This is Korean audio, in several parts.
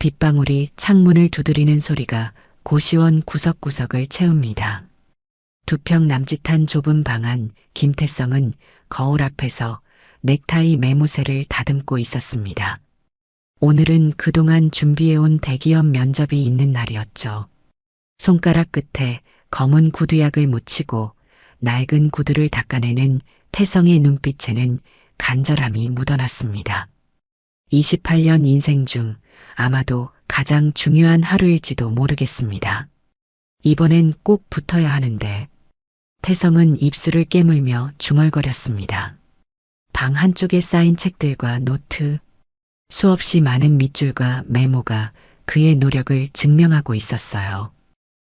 빗방울이 창문을 두드리는 소리가 고시원 구석구석을 채웁니다. 두 평 남짓한 좁은 방 안 김태성은 거울 앞에서 넥타이 매무새를 다듬고 있었습니다. 오늘은 그동안 준비해온 대기업 면접이 있는 날이었죠. 손가락 끝에 검은 구두약을 묻히고 낡은 구두를 닦아내는 태성의 눈빛에는 간절함이 묻어났습니다. 28년 인생 중 아마도 가장 중요한 하루일지도 모르겠습니다. 이번엔 꼭 붙어야 하는데. 태성은 입술을 깨물며 중얼거렸습니다. 방 한쪽에 쌓인 책들과 노트, 수없이 많은 밑줄과 메모가 그의 노력을 증명하고 있었어요.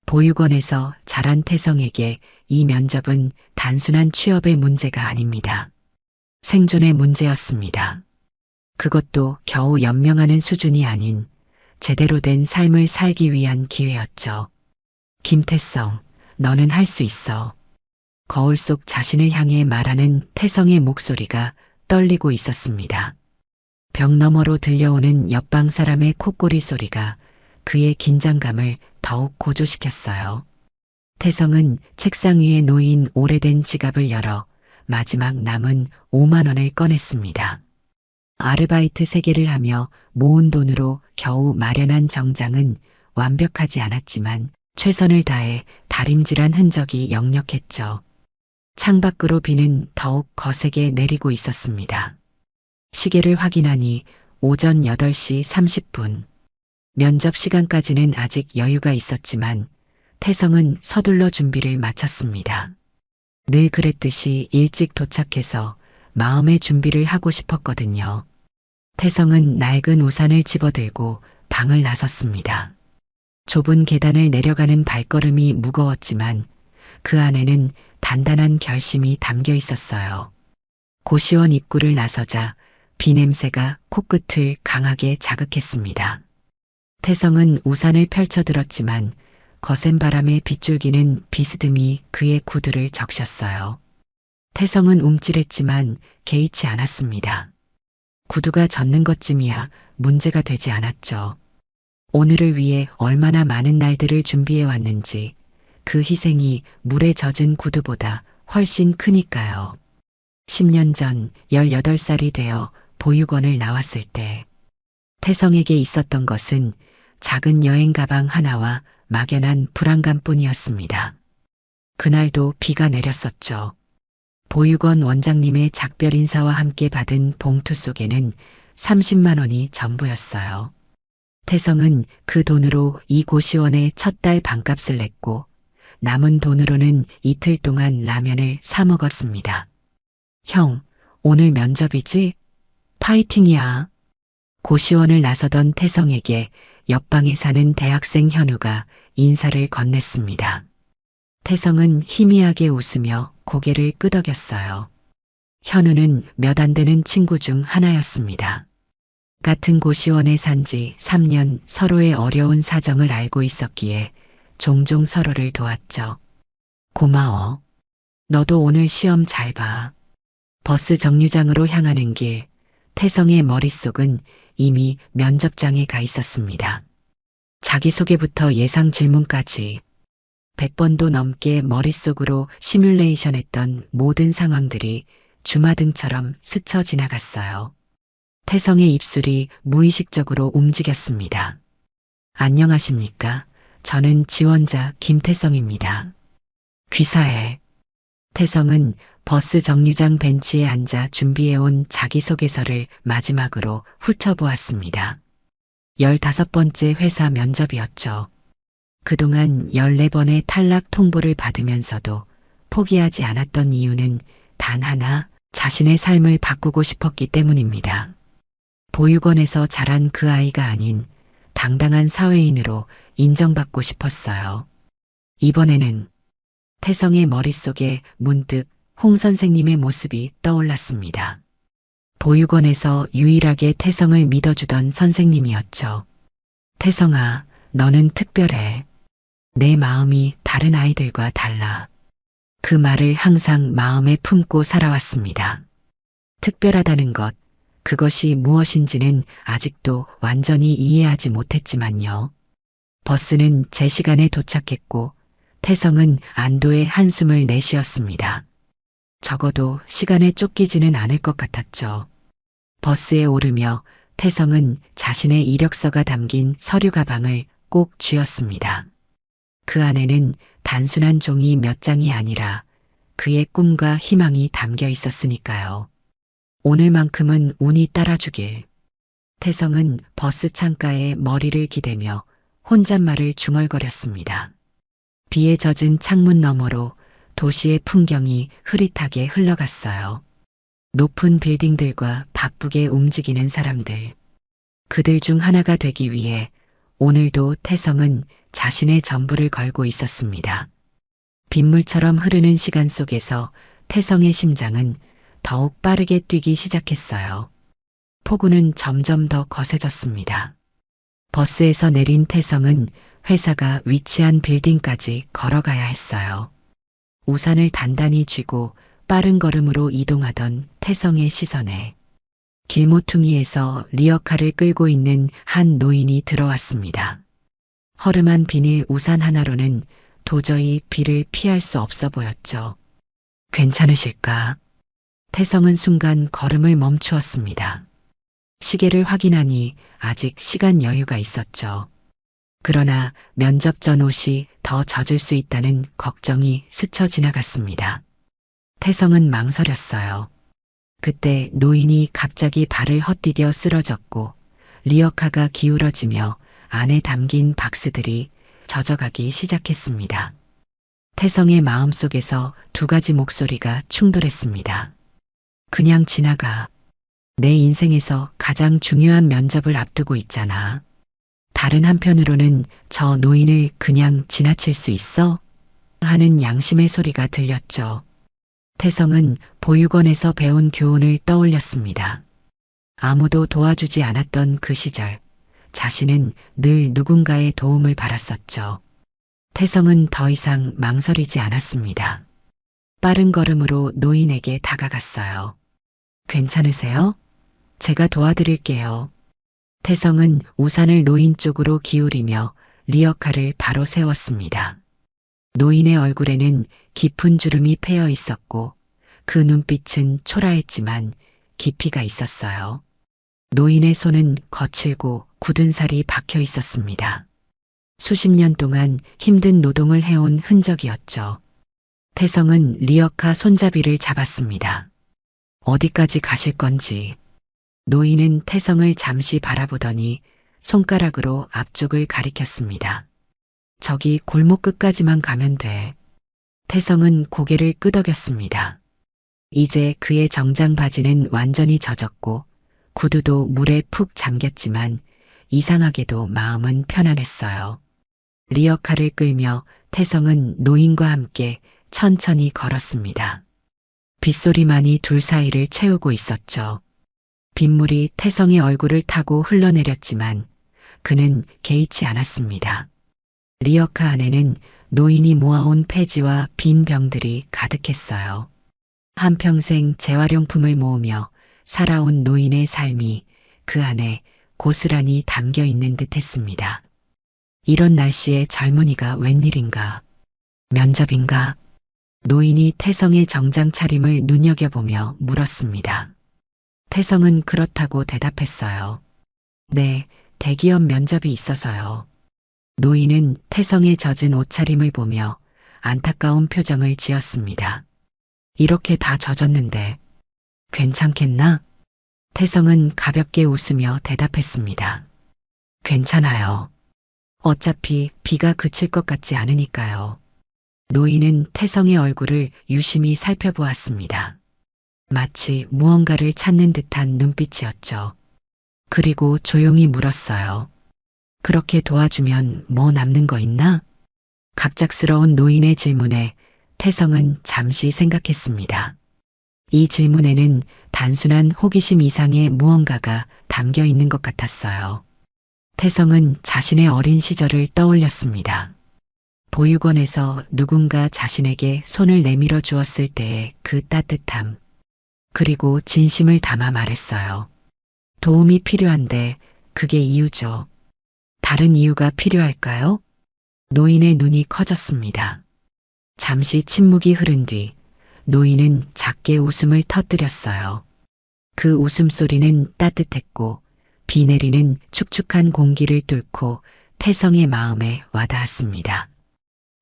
보육원에서 자란 태성에게 이 면접은 단순한 취업의 문제가 아닙니다. 생존의 문제였습니다. 그것도 겨우 연명하는 수준이 아닌 제대로 된 삶을 살기 위한 기회였죠. 김태성, 너는 할 수 있어. 거울 속 자신을 향해 말하는 태성의 목소리가 떨리고 있었습니다. 벽 너머로 들려오는 옆방 사람의 콧소리 소리가 그의 긴장감을 더욱 고조시켰어요. 태성은 책상 위에 놓인 오래된 지갑을 열어 마지막 남은 5만 원을 꺼냈습니다. 아르바이트 3개를 하며 모은 돈으로 겨우 마련한 정장은 완벽하지 않았지만 최선을 다해 다림질한 흔적이 역력했죠. 창밖으로 비는 더욱 거세게 내리고 있었습니다. 시계를 확인하니 오전 8시 30분. 면접 시간까지는 아직 여유가 있었지만 태성은 서둘러 준비를 마쳤습니다. 늘 그랬듯이 일찍 도착해서 마음의 준비를 하고 싶었거든요. 태성은 낡은 우산을 집어들고 방을 나섰습니다. 좁은 계단을 내려가는 발걸음이 무거웠지만 그 안에는 단단한 결심이 담겨 있었어요. 고시원 입구를 나서자 비냄새가 코끝을 강하게 자극했습니다. 태성은 우산을 펼쳐들었지만 거센 바람에 빗줄기는 비스듬히 그의 구두를 적셨어요. 태성은 움찔했지만 개의치 않았습니다. 구두가 젖는 것쯤이야 문제가 되지 않았죠. 오늘을 위해 얼마나 많은 날들을 준비해 왔는지 그 희생이 물에 젖은 구두보다 훨씬 크니까요. 10년 전 18살이 되어 보육원을 나왔을 때 태성에게 있었던 것은 작은 여행 가방 하나와 막연한 불안감뿐이었습니다. 그날도 비가 내렸었죠. 보육원 원장님의 작별 인사와 함께 받은 봉투 속에는 30만 원이 전부였어요. 태성은 그 돈으로 이 고시원의 첫 달 방값을 냈고 남은 돈으로는 이틀 동안 라면을 사 먹었습니다. 형, 오늘 면접이지? 파이팅이야. 고시원을 나서던 태성에게 옆방에 사는 대학생 현우가 인사를 건넸습니다. 태성은 희미하게 웃으며 고개를 끄덕였어요. 현우는 몇 안 되는 친구 중 하나였습니다. 같은 고시원에 산 지 3년 서로의 어려운 사정을 알고 있었기에 종종 서로를 도왔죠. 고마워. 너도 오늘 시험 잘 봐. 버스 정류장으로 향하는 길, 태성의 머릿속은 이미 면접장에 가 있었습니다. 자기소개부터 예상 질문까지 100번도 넘게 머릿속으로 시뮬레이션했던 모든 상황들이 주마등처럼 스쳐 지나갔어요. 태성의 입술이 무의식적으로 움직였습니다. 안녕하십니까? 저는 지원자 김태성입니다. 귀사해. 태성은 버스 정류장 벤치에 앉아 준비해온 자기소개서를 마지막으로 훑어보았습니다. 15번째 회사 면접이었죠. 그동안 14번의 탈락 통보를 받으면서도 포기하지 않았던 이유는 단 하나, 자신의 삶을 바꾸고 싶었기 때문입니다. 보육원에서 자란 그 아이가 아닌 당당한 사회인으로 인정받고 싶었어요. 이번에는 태성의 머릿속에 문득 홍 선생님의 모습이 떠올랐습니다. 보육원에서 유일하게 태성을 믿어주던 선생님이었죠. 태성아, 너는 특별해. 내 마음이 다른 아이들과 달라. 그 말을 항상 마음에 품고 살아왔습니다. 특별하다는 것, 그것이 무엇인지는 아직도 완전히 이해하지 못했지만요. 버스는 제 시간에 도착했고 태성은 안도의 한숨을 내쉬었습니다. 적어도 시간에 쫓기지는 않을 것 같았죠. 버스에 오르며 태성은 자신의 이력서가 담긴 서류 가방을 꼭 쥐었습니다. 그 안에는 단순한 종이 몇 장이 아니라 그의 꿈과 희망이 담겨 있었으니까요. 오늘만큼은 운이 따라주길. 태성은 버스 창가에 머리를 기대며 혼잣말을 중얼거렸습니다. 비에 젖은 창문 너머로 도시의 풍경이 흐릿하게 흘러갔어요. 높은 빌딩들과 바쁘게 움직이는 사람들. 그들 중 하나가 되기 위해 오늘도 태성은 자신의 전부를 걸고 있었습니다. 빗물처럼 흐르는 시간 속에서 태성의 심장은 더욱 빠르게 뛰기 시작했어요. 폭우는 점점 더 거세졌습니다. 버스에서 내린 태성은 회사가 위치한 빌딩까지 걸어가야 했어요. 우산을 단단히 쥐고 빠른 걸음으로 이동하던 태성의 시선에 길모퉁이에서 리어카를 끌고 있는 한 노인이 들어왔습니다. 허름한 비닐 우산 하나로는 도저히 비를 피할 수 없어 보였죠. 괜찮으실까? 태성은 순간 걸음을 멈추었습니다. 시계를 확인하니 아직 시간 여유가 있었죠. 그러나 면접 전 옷이 더 젖을 수 있다는 걱정이 스쳐 지나갔습니다. 태성은 망설였어요. 그때 노인이 갑자기 발을 헛디뎌 쓰러졌고 리어카가 기울어지며 안에 담긴 박스들이 젖어가기 시작했습니다. 태성의 마음속에서 두 가지 목소리가 충돌했습니다. 그냥 지나가. 내 인생에서 가장 중요한 면접을 앞두고 있잖아. 다른 한편으로는 저 노인을 그냥 지나칠 수 있어? 하는 양심의 소리가 들렸죠. 태성은 보육원에서 배운 교훈을 떠올렸습니다. 아무도 도와주지 않았던 그 시절, 자신은 늘 누군가의 도움을 받았었죠. 태성은 더 이상 망설이지 않았습니다. 빠른 걸음으로 노인에게 다가갔어요. 괜찮으세요? 제가 도와드릴게요. 태성은 우산을 노인 쪽으로 기울이며 리어카를 바로 세웠습니다. 노인의 얼굴에는 깊은 주름이 패여 있었고 그 눈빛은 초라했지만 깊이가 있었어요. 노인의 손은 거칠고 굳은 살이 박혀 있었습니다. 수십 년 동안 힘든 노동을 해온 흔적이었죠. 태성은 리어카 손잡이를 잡았습니다. 어디까지 가실 건지. 노인은 태성을 잠시 바라보더니 손가락으로 앞쪽을 가리켰습니다. 저기 골목 끝까지만 가면 돼. 태성은 고개를 끄덕였습니다. 이제 그의 정장 바지는 완전히 젖었고 구두도 물에 푹 잠겼지만 이상하게도 마음은 편안했어요. 리어카를 끌며 태성은 노인과 함께 천천히 걸었습니다. 빗소리만이 둘 사이를 채우고 있었죠. 빗물이 태성의 얼굴을 타고 흘러내렸지만 그는 개의치 않았습니다. 리어카 안에는 노인이 모아온 폐지와 빈 병들이 가득했어요. 한평생 재활용품을 모으며 살아온 노인의 삶이 그 안에 고스란히 담겨 있는 듯 했습니다. 이런 날씨에 젊은이가 웬일인가? 면접인가? 노인이 태성의 정장 차림을 눈여겨보며 물었습니다. 태성은 그렇다고 대답했어요. 네, 대기업 면접이 있어서요. 노인은 태성의 젖은 옷차림을 보며 안타까운 표정을 지었습니다. 이렇게 다 젖었는데 괜찮겠나? 태성은 가볍게 웃으며 대답했습니다. 괜찮아요. 어차피 비가 그칠 것 같지 않으니까요. 노인은 태성의 얼굴을 유심히 살펴보았습니다. 마치 무언가를 찾는 듯한 눈빛이었죠. 그리고 조용히 물었어요. 그렇게 도와주면 뭐 남는 거 있나? 갑작스러운 노인의 질문에 태성은 잠시 생각했습니다. 이 질문에는 단순한 호기심 이상의 무언가가 담겨 있는 것 같았어요. 태성은 자신의 어린 시절을 떠올렸습니다. 보육원에서 누군가 자신에게 손을 내밀어 주었을 때의 그 따뜻함. 그리고 진심을 담아 말했어요. 도움이 필요한데 그게 이유죠. 다른 이유가 필요할까요? 노인의 눈이 커졌습니다. 잠시 침묵이 흐른 뒤 노인은 작게 웃음을 터뜨렸어요. 그 웃음소리는 따뜻했고 비 내리는 축축한 공기를 뚫고 태성의 마음에 와닿았습니다.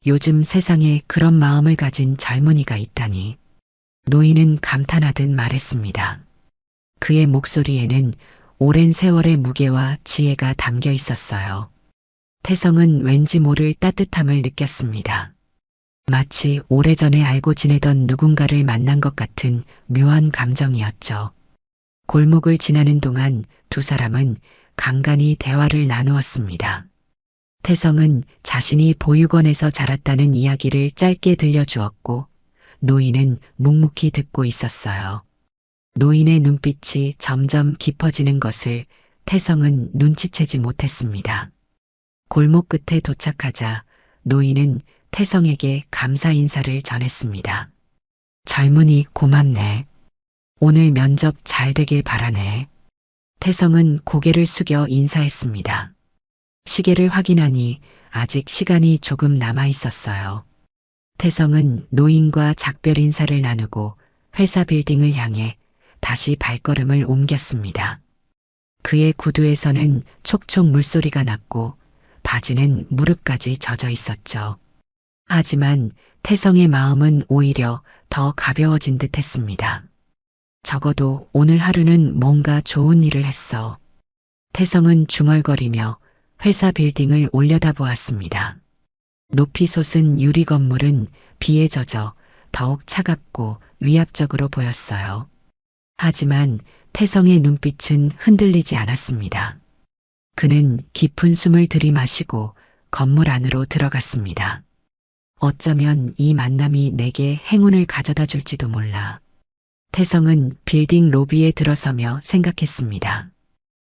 요즘 세상에 그런 마음을 가진 젊은이가 있다니. 노인은 감탄하듯 말했습니다. 그의 목소리에는 오랜 세월의 무게와 지혜가 담겨 있었어요. 태성은 왠지 모를 따뜻함을 느꼈습니다. 마치 오래전에 알고 지내던 누군가를 만난 것 같은 묘한 감정이었죠. 골목을 지나는 동안 두 사람은 간간히 대화를 나누었습니다. 태성은 자신이 보육원에서 자랐다는 이야기를 짧게 들려주었고 노인은 묵묵히 듣고 있었어요. 노인의 눈빛이 점점 깊어지는 것을 태성은 눈치채지 못했습니다. 골목 끝에 도착하자 노인은 태성에게 감사 인사를 전했습니다. 젊은이 고맙네. 오늘 면접 잘 되길 바라네. 태성은 고개를 숙여 인사했습니다. 시계를 확인하니 아직 시간이 조금 남아 있었어요. 태성은 노인과 작별 인사를 나누고 회사 빌딩을 향해 다시 발걸음을 옮겼습니다. 그의 구두에서는 촉촉 물소리가 났고 바지는 무릎까지 젖어 있었죠. 하지만 태성의 마음은 오히려 더 가벼워진 듯 했습니다. 적어도 오늘 하루는 뭔가 좋은 일을 했어. 태성은 중얼거리며 회사 빌딩을 올려다보았습니다. 높이 솟은 유리 건물은 비에 젖어 더욱 차갑고 위압적으로 보였어요. 하지만 태성의 눈빛은 흔들리지 않았습니다. 그는 깊은 숨을 들이마시고 건물 안으로 들어갔습니다. 어쩌면 이 만남이 내게 행운을 가져다 줄지도 몰라. 태성은 빌딩 로비에 들어서며 생각했습니다.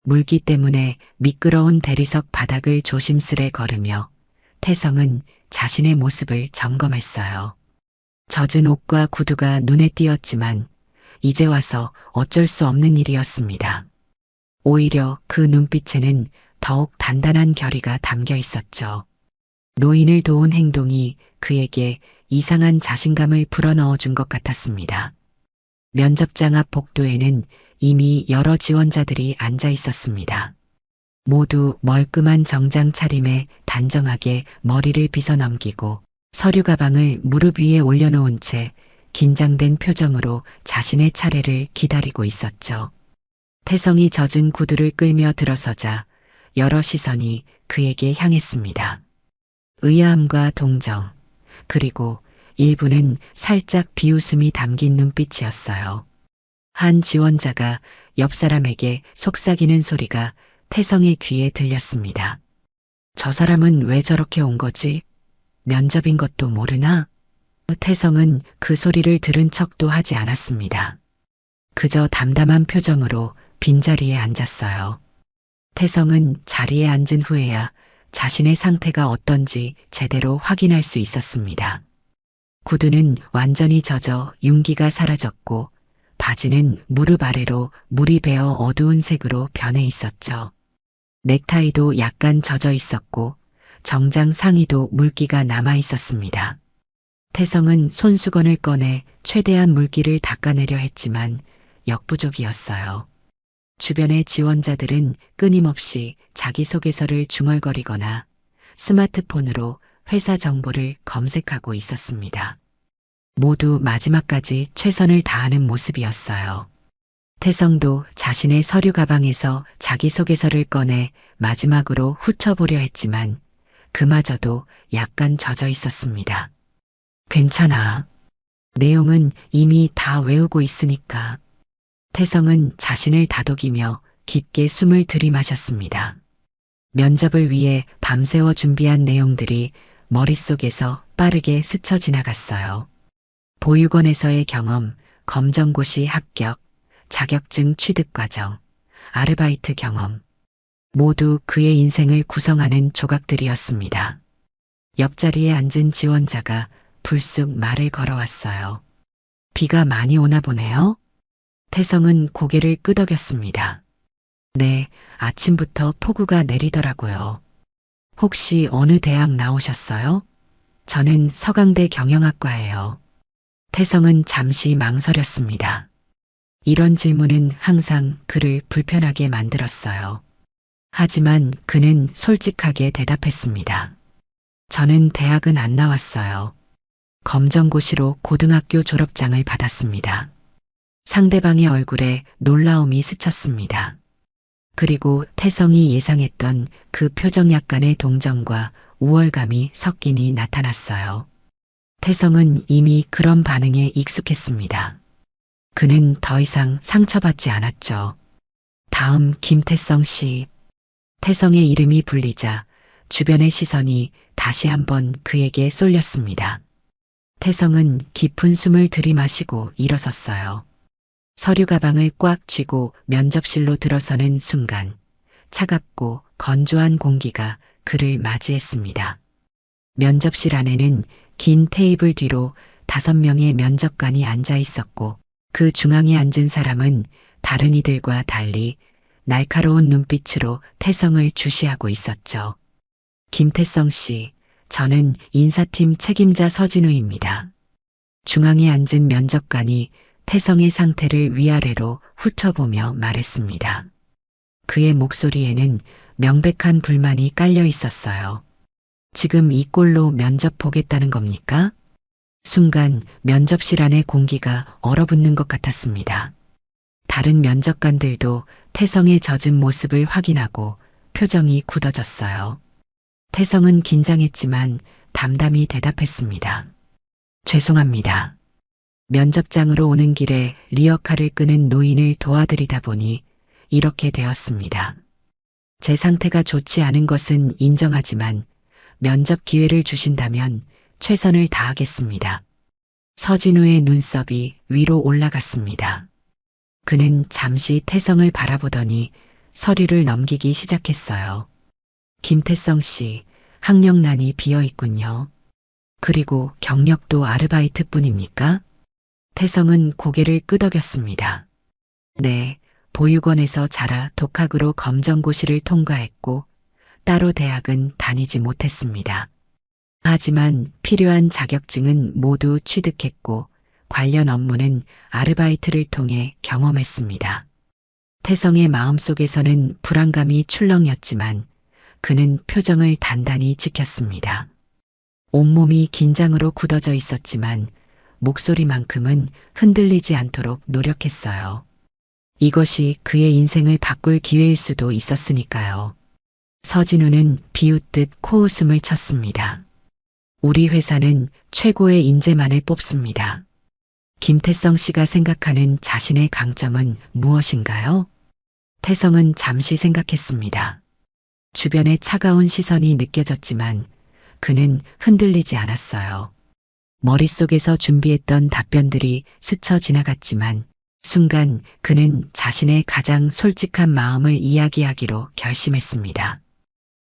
물기 때문에 미끄러운 대리석 바닥을 조심스레 걸으며 태성은 자신의 모습을 점검했어요. 젖은 옷과 구두가 눈에 띄었지만 이제 와서 어쩔 수 없는 일이었습니다. 오히려 그 눈빛에는 더욱 단단한 결의가 담겨 있었죠. 노인을 도운 행동이 그에게 이상한 자신감을 불어넣어 준 것 같았습니다. 면접장 앞 복도에는 이미 여러 지원자들이 앉아 있었습니다. 모두 멀끔한 정장 차림에 단정하게 머리를 빗어 넘기고 서류 가방을 무릎 위에 올려놓은 채 긴장된 표정으로 자신의 차례를 기다리고 있었죠. 태성이 젖은 구두를 끌며 들어서자 여러 시선이 그에게 향했습니다. 의아함과 동정, 그리고 일부는 살짝 비웃음이 담긴 눈빛이었어요. 한 지원자가 옆 사람에게 속삭이는 소리가 태성의 귀에 들렸습니다. 저 사람은 왜 저렇게 온 거지? 면접인 것도 모르나? 태성은 그 소리를 들은 척도 하지 않았습니다. 그저 담담한 표정으로 빈자리에 앉았어요. 태성은 자리에 앉은 후에야 자신의 상태가 어떤지 제대로 확인할 수 있었습니다. 구두는 완전히 젖어 윤기가 사라졌고 바지는 무릎 아래로 물이 배어 어두운 색으로 변해 있었죠. 넥타이도 약간 젖어 있었고 정장 상의도 물기가 남아 있었습니다. 태성은 손수건을 꺼내 최대한 물기를 닦아내려 했지만 역부족이었어요. 주변의 지원자들은 끊임없이 자기소개서를 중얼거리거나 스마트폰으로 회사 정보를 검색하고 있었습니다. 모두 마지막까지 최선을 다하는 모습이었어요. 태성도 자신의 서류 가방에서 자기소개서를 꺼내 마지막으로 훑어보려 했지만 그마저도 약간 젖어 있었습니다. 괜찮아. 내용은 이미 다 외우고 있으니까. 태성은 자신을 다독이며 깊게 숨을 들이마셨습니다. 면접을 위해 밤새워 준비한 내용들이 머릿속에서 빠르게 스쳐 지나갔어요. 보육원에서의 경험, 검정고시 합격, 자격증 취득 과정, 아르바이트 경험. 모두 그의 인생을 구성하는 조각들이었습니다. 옆자리에 앉은 지원자가 불쑥 말을 걸어왔어요. 비가 많이 오나 보네요. 태성은 고개를 끄덕였습니다. 네, 아침부터 폭우가 내리더라고요. 혹시 어느 대학 나오셨어요? 저는 서강대 경영학과예요. 태성은 잠시 망설였습니다. 이런 질문은 항상 그를 불편하게 만들었어요. 하지만 그는 솔직하게 대답했습니다. 저는 대학은 안 나왔어요. 검정고시로 고등학교 졸업장을 받았습니다. 상대방의 얼굴에 놀라움이 스쳤습니다. 그리고 태성이 예상했던 그 표정 약간의 동정과 우월감이 섞이니 나타났어요. 태성은 이미 그런 반응에 익숙했습니다. 그는 더 이상 상처받지 않았죠. 다음 김태성 씨. 태성의 이름이 불리자 주변의 시선이 다시 한번 그에게 쏠렸습니다. 태성은 깊은 숨을 들이마시고 일어섰어요. 서류 가방을 꽉 쥐고 면접실로 들어서는 순간 차갑고 건조한 공기가 그를 맞이했습니다. 면접실 안에는 긴 테이블 뒤로 5명의 면접관이 앉아 있었고 그 중앙에 앉은 사람은 다른 이들과 달리 날카로운 눈빛으로 태성을 주시하고 있었죠. 김태성 씨, 저는 인사팀 책임자 서진우입니다. 중앙에 앉은 면접관이 태성의 상태를 위아래로 훑어보며 말했습니다. 그의 목소리에는 명백한 불만이 깔려 있었어요. 지금 이 꼴로 면접 보겠다는 겁니까? 순간 면접실 안의 공기가 얼어붙는 것 같았습니다. 다른 면접관들도 태성의 젖은 모습을 확인하고 표정이 굳어졌어요. 태성은 긴장했지만 담담히 대답했습니다. 죄송합니다. 면접장으로 오는 길에 리어카를 끄는 노인을 도와드리다 보니 이렇게 되었습니다. 제 상태가 좋지 않은 것은 인정하지만 면접 기회를 주신다면 최선을 다하겠습니다. 서진우의 눈썹이 위로 올라갔습니다. 그는 잠시 태성을 바라보더니 서류를 넘기기 시작했어요. 김태성 씨, 학력란이 비어 있군요. 그리고 경력도 아르바이트뿐입니까? 태성은 고개를 끄덕였습니다. 네, 보육원에서 자라 독학으로 검정고시를 통과했고 따로 대학은 다니지 못했습니다. 하지만 필요한 자격증은 모두 취득했고 관련 업무는 아르바이트를 통해 경험했습니다. 태성의 마음속에서는 불안감이 출렁였지만 그는 표정을 단단히 지켰습니다. 온몸이 긴장으로 굳어져 있었지만 목소리만큼은 흔들리지 않도록 노력했어요. 이것이 그의 인생을 바꿀 기회일 수도 있었으니까요. 서진우는 비웃듯 코웃음을 쳤습니다. 우리 회사는 최고의 인재만을 뽑습니다. 김태성 씨가 생각하는 자신의 강점은 무엇인가요? 태성은 잠시 생각했습니다. 주변의 차가운 시선이 느껴졌지만 그는 흔들리지 않았어요. 머릿속에서 준비했던 답변들이 스쳐 지나갔지만 순간 그는 자신의 가장 솔직한 마음을 이야기하기로 결심했습니다.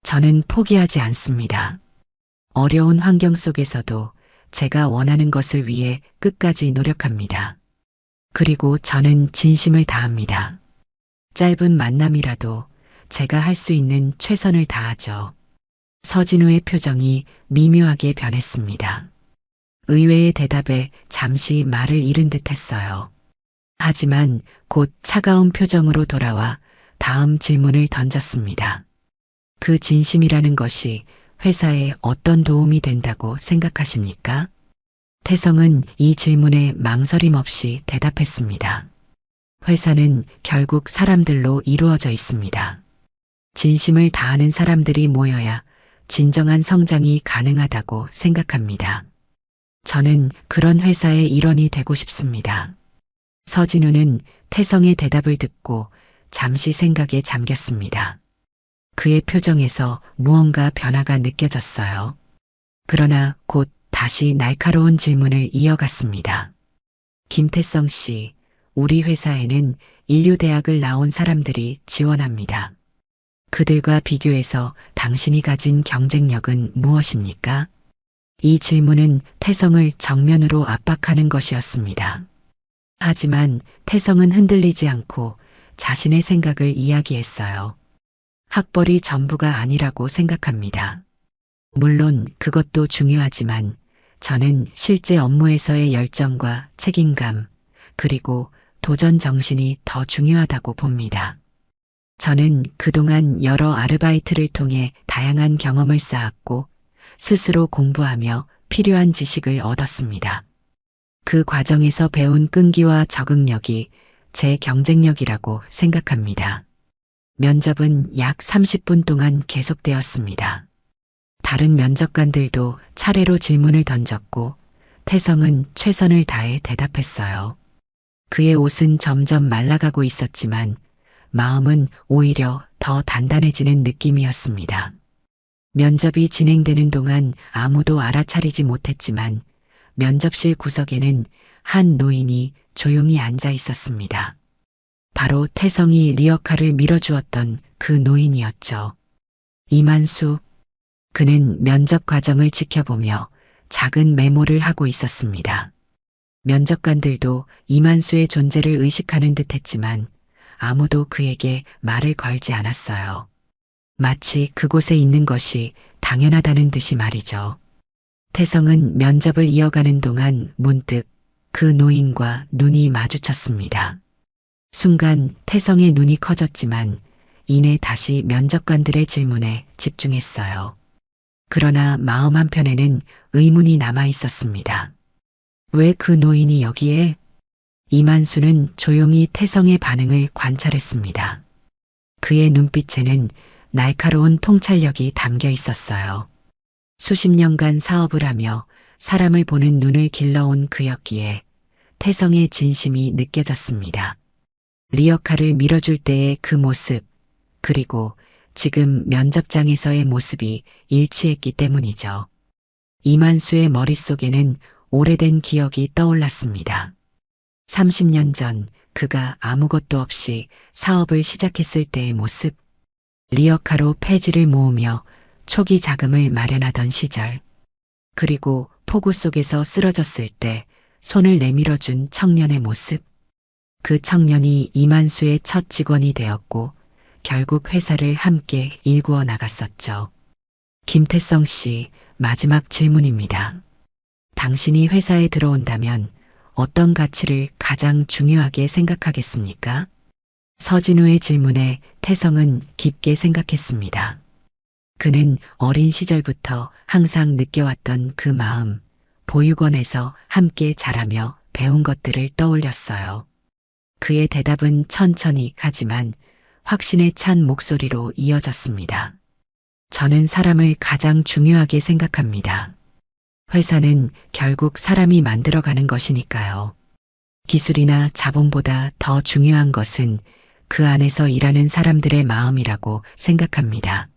저는 포기하지 않습니다. 어려운 환경 속에서도 제가 원하는 것을 위해 끝까지 노력합니다. 그리고 저는 진심을 다합니다. 짧은 만남이라도 제가 할 수 있는 최선을 다하죠. 서진우의 표정이 미묘하게 변했습니다. 의외의 대답에 잠시 말을 잃은 듯 했어요. 하지만 곧 차가운 표정으로 돌아와 다음 질문을 던졌습니다. 그 진심이라는 것이 회사에 어떤 도움이 된다고 생각하십니까? 태성은 이 질문에 망설임 없이 대답했습니다. 회사는 결국 사람들로 이루어져 있습니다. 진심을 다하는 사람들이 모여야 진정한 성장이 가능하다고 생각합니다. 저는 그런 회사의 일원이 되고 싶습니다. 서진우는 태성의 대답을 듣고 잠시 생각에 잠겼습니다. 그의 표정에서 무언가 변화가 느껴졌어요. 그러나 곧 다시 날카로운 질문을 이어갔습니다. 김태성 씨, 우리 회사에는 인류대학을 나온 사람들이 지원합니다. 그들과 비교해서 당신이 가진 경쟁력은 무엇입니까? 이 질문은 태성을 정면으로 압박하는 것이었습니다. 하지만 태성은 흔들리지 않고 자신의 생각을 이야기했어요. 학벌이 전부가 아니라고 생각합니다. 물론 그것도 중요하지만 저는 실제 업무에서의 열정과 책임감, 그리고 도전 정신이 더 중요하다고 봅니다. 저는 그동안 여러 아르바이트를 통해 다양한 경험을 쌓았고 스스로 공부하며 필요한 지식을 얻었습니다. 그 과정에서 배운 끈기와 적응력이 제 경쟁력이라고 생각합니다. 면접은 약 30분 동안 계속되었습니다. 다른 면접관들도 차례로 질문을 던졌고 태성은 최선을 다해 대답했어요. 그의 옷은 점점 말라가고 있었지만 마음은 오히려 더 단단해지는 느낌이었습니다. 면접이 진행되는 동안 아무도 알아차리지 못했지만 면접실 구석에는 한 노인이 조용히 앉아 있었습니다. 바로 태성이 리어카를 밀어주었던 그 노인이었죠. 이만수. 그는 면접 과정을 지켜보며 작은 메모를 하고 있었습니다. 면접관들도 이만수의 존재를 의식하는 듯했지만 아무도 그에게 말을 걸지 않았어요. 마치 그곳에 있는 것이 당연하다는 듯이 말이죠. 태성은 면접을 이어가는 동안 문득 그 노인과 눈이 마주쳤습니다. 순간 태성의 눈이 커졌지만 이내 다시 면접관들의 질문에 집중했어요. 그러나 마음 한편에는 의문이 남아 있었습니다. 왜 그 노인이 여기에? 이만수는 조용히 태성의 반응을 관찰했습니다. 그의 눈빛에는 날카로운 통찰력이 담겨 있었어요. 수십 년간 사업을 하며 사람을 보는 눈을 길러온 그였기에 태성의 진심이 느껴졌습니다. 리어카를 밀어줄 때의 그 모습, 그리고 지금 면접장에서의 모습이 일치했기 때문이죠. 이만수의 머릿속에는 오래된 기억이 떠올랐습니다. 30년 전 그가 아무것도 없이 사업을 시작했을 때의 모습, 리어카로 폐지를 모으며 초기 자금을 마련하던 시절, 그리고 폭우 속에서 쓰러졌을 때 손을 내밀어준 청년의 모습, 그 청년이 이만수의 첫 직원이 되었고 결국 회사를 함께 일구어 나갔었죠. 김태성 씨, 마지막 질문입니다. 당신이 회사에 들어온다면 어떤 가치를 가장 중요하게 생각하겠습니까? 서진우의 질문에 태성은 깊게 생각했습니다. 그는 어린 시절부터 항상 느껴왔던 그 마음, 보육원에서 함께 자라며 배운 것들을 떠올렸어요. 그의 대답은 천천히 하지만 확신에 찬 목소리로 이어졌습니다. 저는 사람을 가장 중요하게 생각합니다. 회사는 결국 사람이 만들어가는 것이니까요. 기술이나 자본보다 더 중요한 것은 그 안에서 일하는 사람들의 마음이라고 생각합니다.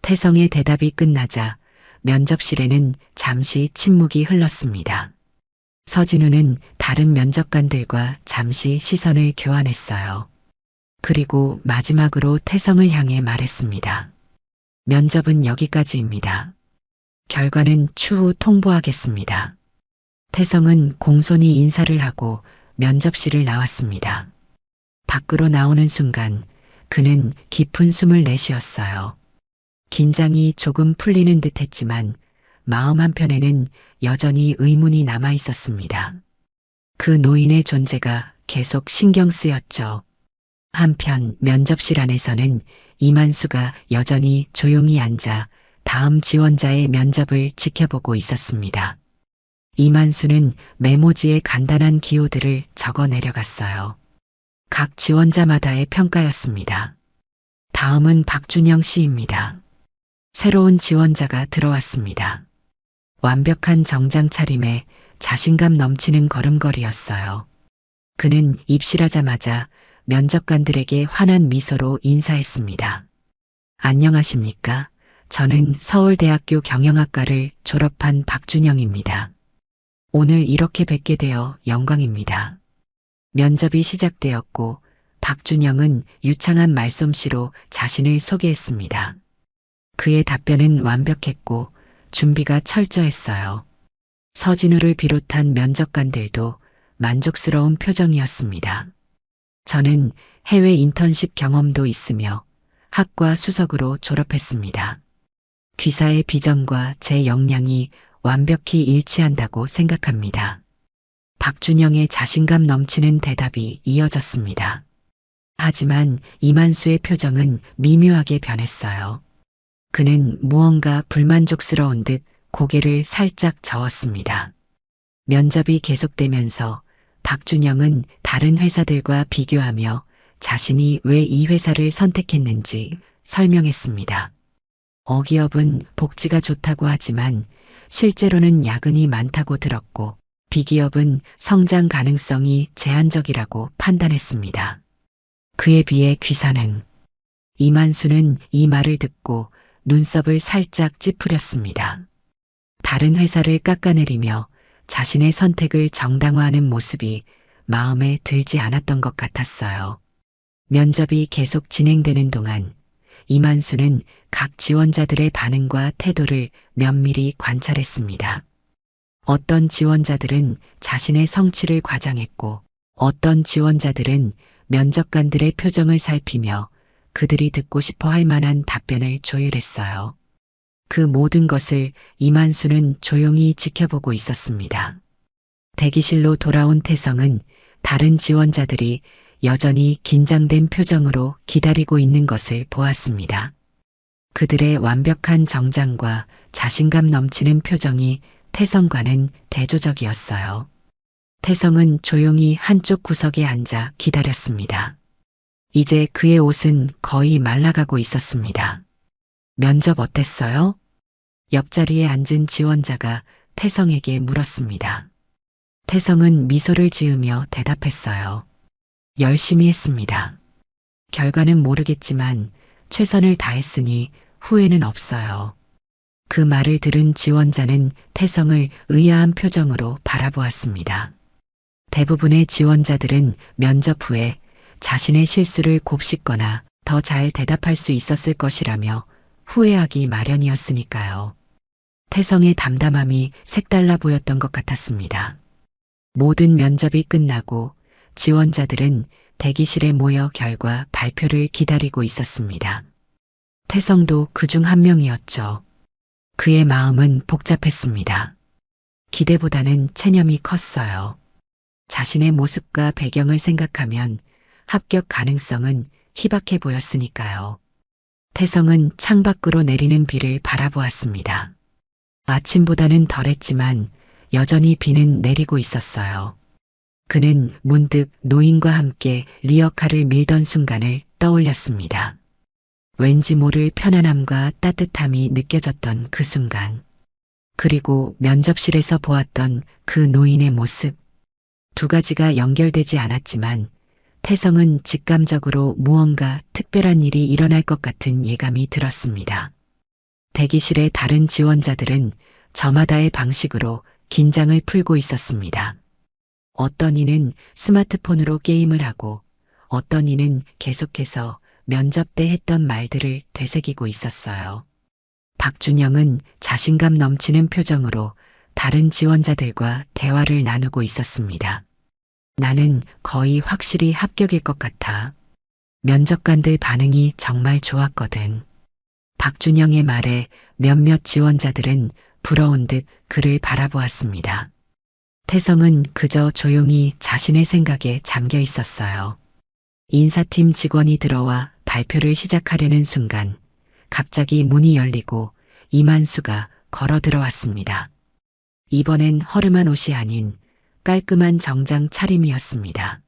태성의 대답이 끝나자 면접실에는 잠시 침묵이 흘렀습니다. 서진우는 다른 면접관들과 잠시 시선을 교환했어요. 그리고 마지막으로 태성을 향해 말했습니다. 면접은 여기까지입니다. 결과는 추후 통보하겠습니다. 태성은 공손히 인사를 하고 면접실을 나왔습니다. 밖으로 나오는 순간 그는 깊은 숨을 내쉬었어요. 긴장이 조금 풀리는 듯 했지만 마음 한편에는 여전히 의문이 남아 있었습니다. 그 노인의 존재가 계속 신경 쓰였죠. 한편 면접실 안에서는 이만수가 여전히 조용히 앉아 다음 지원자의 면접을 지켜보고 있었습니다. 이만수는 메모지에 간단한 기호들을 적어 내려갔어요. 각 지원자마다의 평가였습니다. 다음은 박준영 씨입니다. 새로운 지원자가 들어왔습니다. 완벽한 정장 차림에 자신감 넘치는 걸음걸이였어요. 그는 입실하자마자 면접관들에게 환한 미소로 인사했습니다. 안녕하십니까? 저는 서울대학교 경영학과를 졸업한 박준영입니다. 오늘 이렇게 뵙게 되어 영광입니다. 면접이 시작되었고 박준영은 유창한 말솜씨로 자신을 소개했습니다. 그의 답변은 완벽했고 준비가 철저했어요. 서진우를 비롯한 면접관들도 만족스러운 표정이었습니다. 저는 해외 인턴십 경험도 있으며 학과 수석으로 졸업했습니다. 귀사의 비전과 제 역량이 완벽히 일치한다고 생각합니다. 박준영의 자신감 넘치는 대답이 이어졌습니다. 하지만 이만수의 표정은 미묘하게 변했어요. 그는 무언가 불만족스러운 듯 고개를 살짝 저었습니다. 면접이 계속되면서 박준영은 다른 회사들과 비교하며 자신이 왜 이 회사를 선택했는지 설명했습니다. 어기업은 복지가 좋다고 하지만 실제로는 야근이 많다고 들었고 비기업은 성장 가능성이 제한적이라고 판단했습니다. 그에 비해 귀사는 이만수는 이 말을 듣고 눈썹을 살짝 찌푸렸습니다. 다른 회사를 깎아내리며 자신의 선택을 정당화하는 모습이 마음에 들지 않았던 것 같았어요. 면접이 계속 진행되는 동안 이만수는 각 지원자들의 반응과 태도를 면밀히 관찰했습니다. 어떤 지원자들은 자신의 성취를 과장했고 어떤 지원자들은 면접관들의 표정을 살피며 그들이 듣고 싶어 할 만한 답변을 조율했어요. 그 모든 것을 이만수는 조용히 지켜보고 있었습니다. 대기실로 돌아온 태성은 다른 지원자들이 여전히 긴장된 표정으로 기다리고 있는 것을 보았습니다. 그들의 완벽한 정장과 자신감 넘치는 표정이 태성과는 대조적이었어요. 태성은 조용히 한쪽 구석에 앉아 기다렸습니다. 이제 그의 옷은 거의 말라가고 있었습니다. 면접 어땠어요? 옆자리에 앉은 지원자가 태성에게 물었습니다. 태성은 미소를 지으며 대답했어요. 열심히 했습니다. 결과는 모르겠지만 최선을 다했으니 후회는 없어요. 그 말을 들은 지원자는 태성을 의아한 표정으로 바라보았습니다. 대부분의 지원자들은 면접 후에 자신의 실수를 곱씹거나 더 잘 대답할 수 있었을 것이라며 후회하기 마련이었으니까요. 태성의 담담함이 색달라 보였던 것 같았습니다. 모든 면접이 끝나고 지원자들은 대기실에 모여 결과 발표를 기다리고 있었습니다. 태성도 그중 한 명이었죠. 그의 마음은 복잡했습니다. 기대보다는 체념이 컸어요. 자신의 모습과 배경을 생각하면 합격 가능성은 희박해 보였으니까요. 태성은 창밖으로 내리는 비를 바라보았습니다. 아침보다는 덜했지만 여전히 비는 내리고 있었어요. 그는 문득 노인과 함께 리어카를 밀던 순간을 떠올렸습니다. 왠지 모를 편안함과 따뜻함이 느껴졌던 그 순간. 그리고 면접실에서 보았던 그 노인의 모습. 두 가지가 연결되지 않았지만 태성은 직감적으로 무언가 특별한 일이 일어날 것 같은 예감이 들었습니다. 대기실의 다른 지원자들은 저마다의 방식으로 긴장을 풀고 있었습니다. 어떤 이는 스마트폰으로 게임을 하고 어떤 이는 계속해서 면접 때 했던 말들을 되새기고 있었어요. 박준영은 자신감 넘치는 표정으로 다른 지원자들과 대화를 나누고 있었습니다. 나는 거의 확실히 합격일 것 같아. 면접관들 반응이 정말 좋았거든. 박준영의 말에 몇몇 지원자들은 부러운 듯 그를 바라보았습니다. 태성은 그저 조용히 자신의 생각에 잠겨 있었어요. 인사팀 직원이 들어와 발표를 시작하려는 순간 갑자기 문이 열리고 이만수가 걸어 들어왔습니다. 이번엔 허름한 옷이 아닌 깔끔한 정장 차림이었습니다.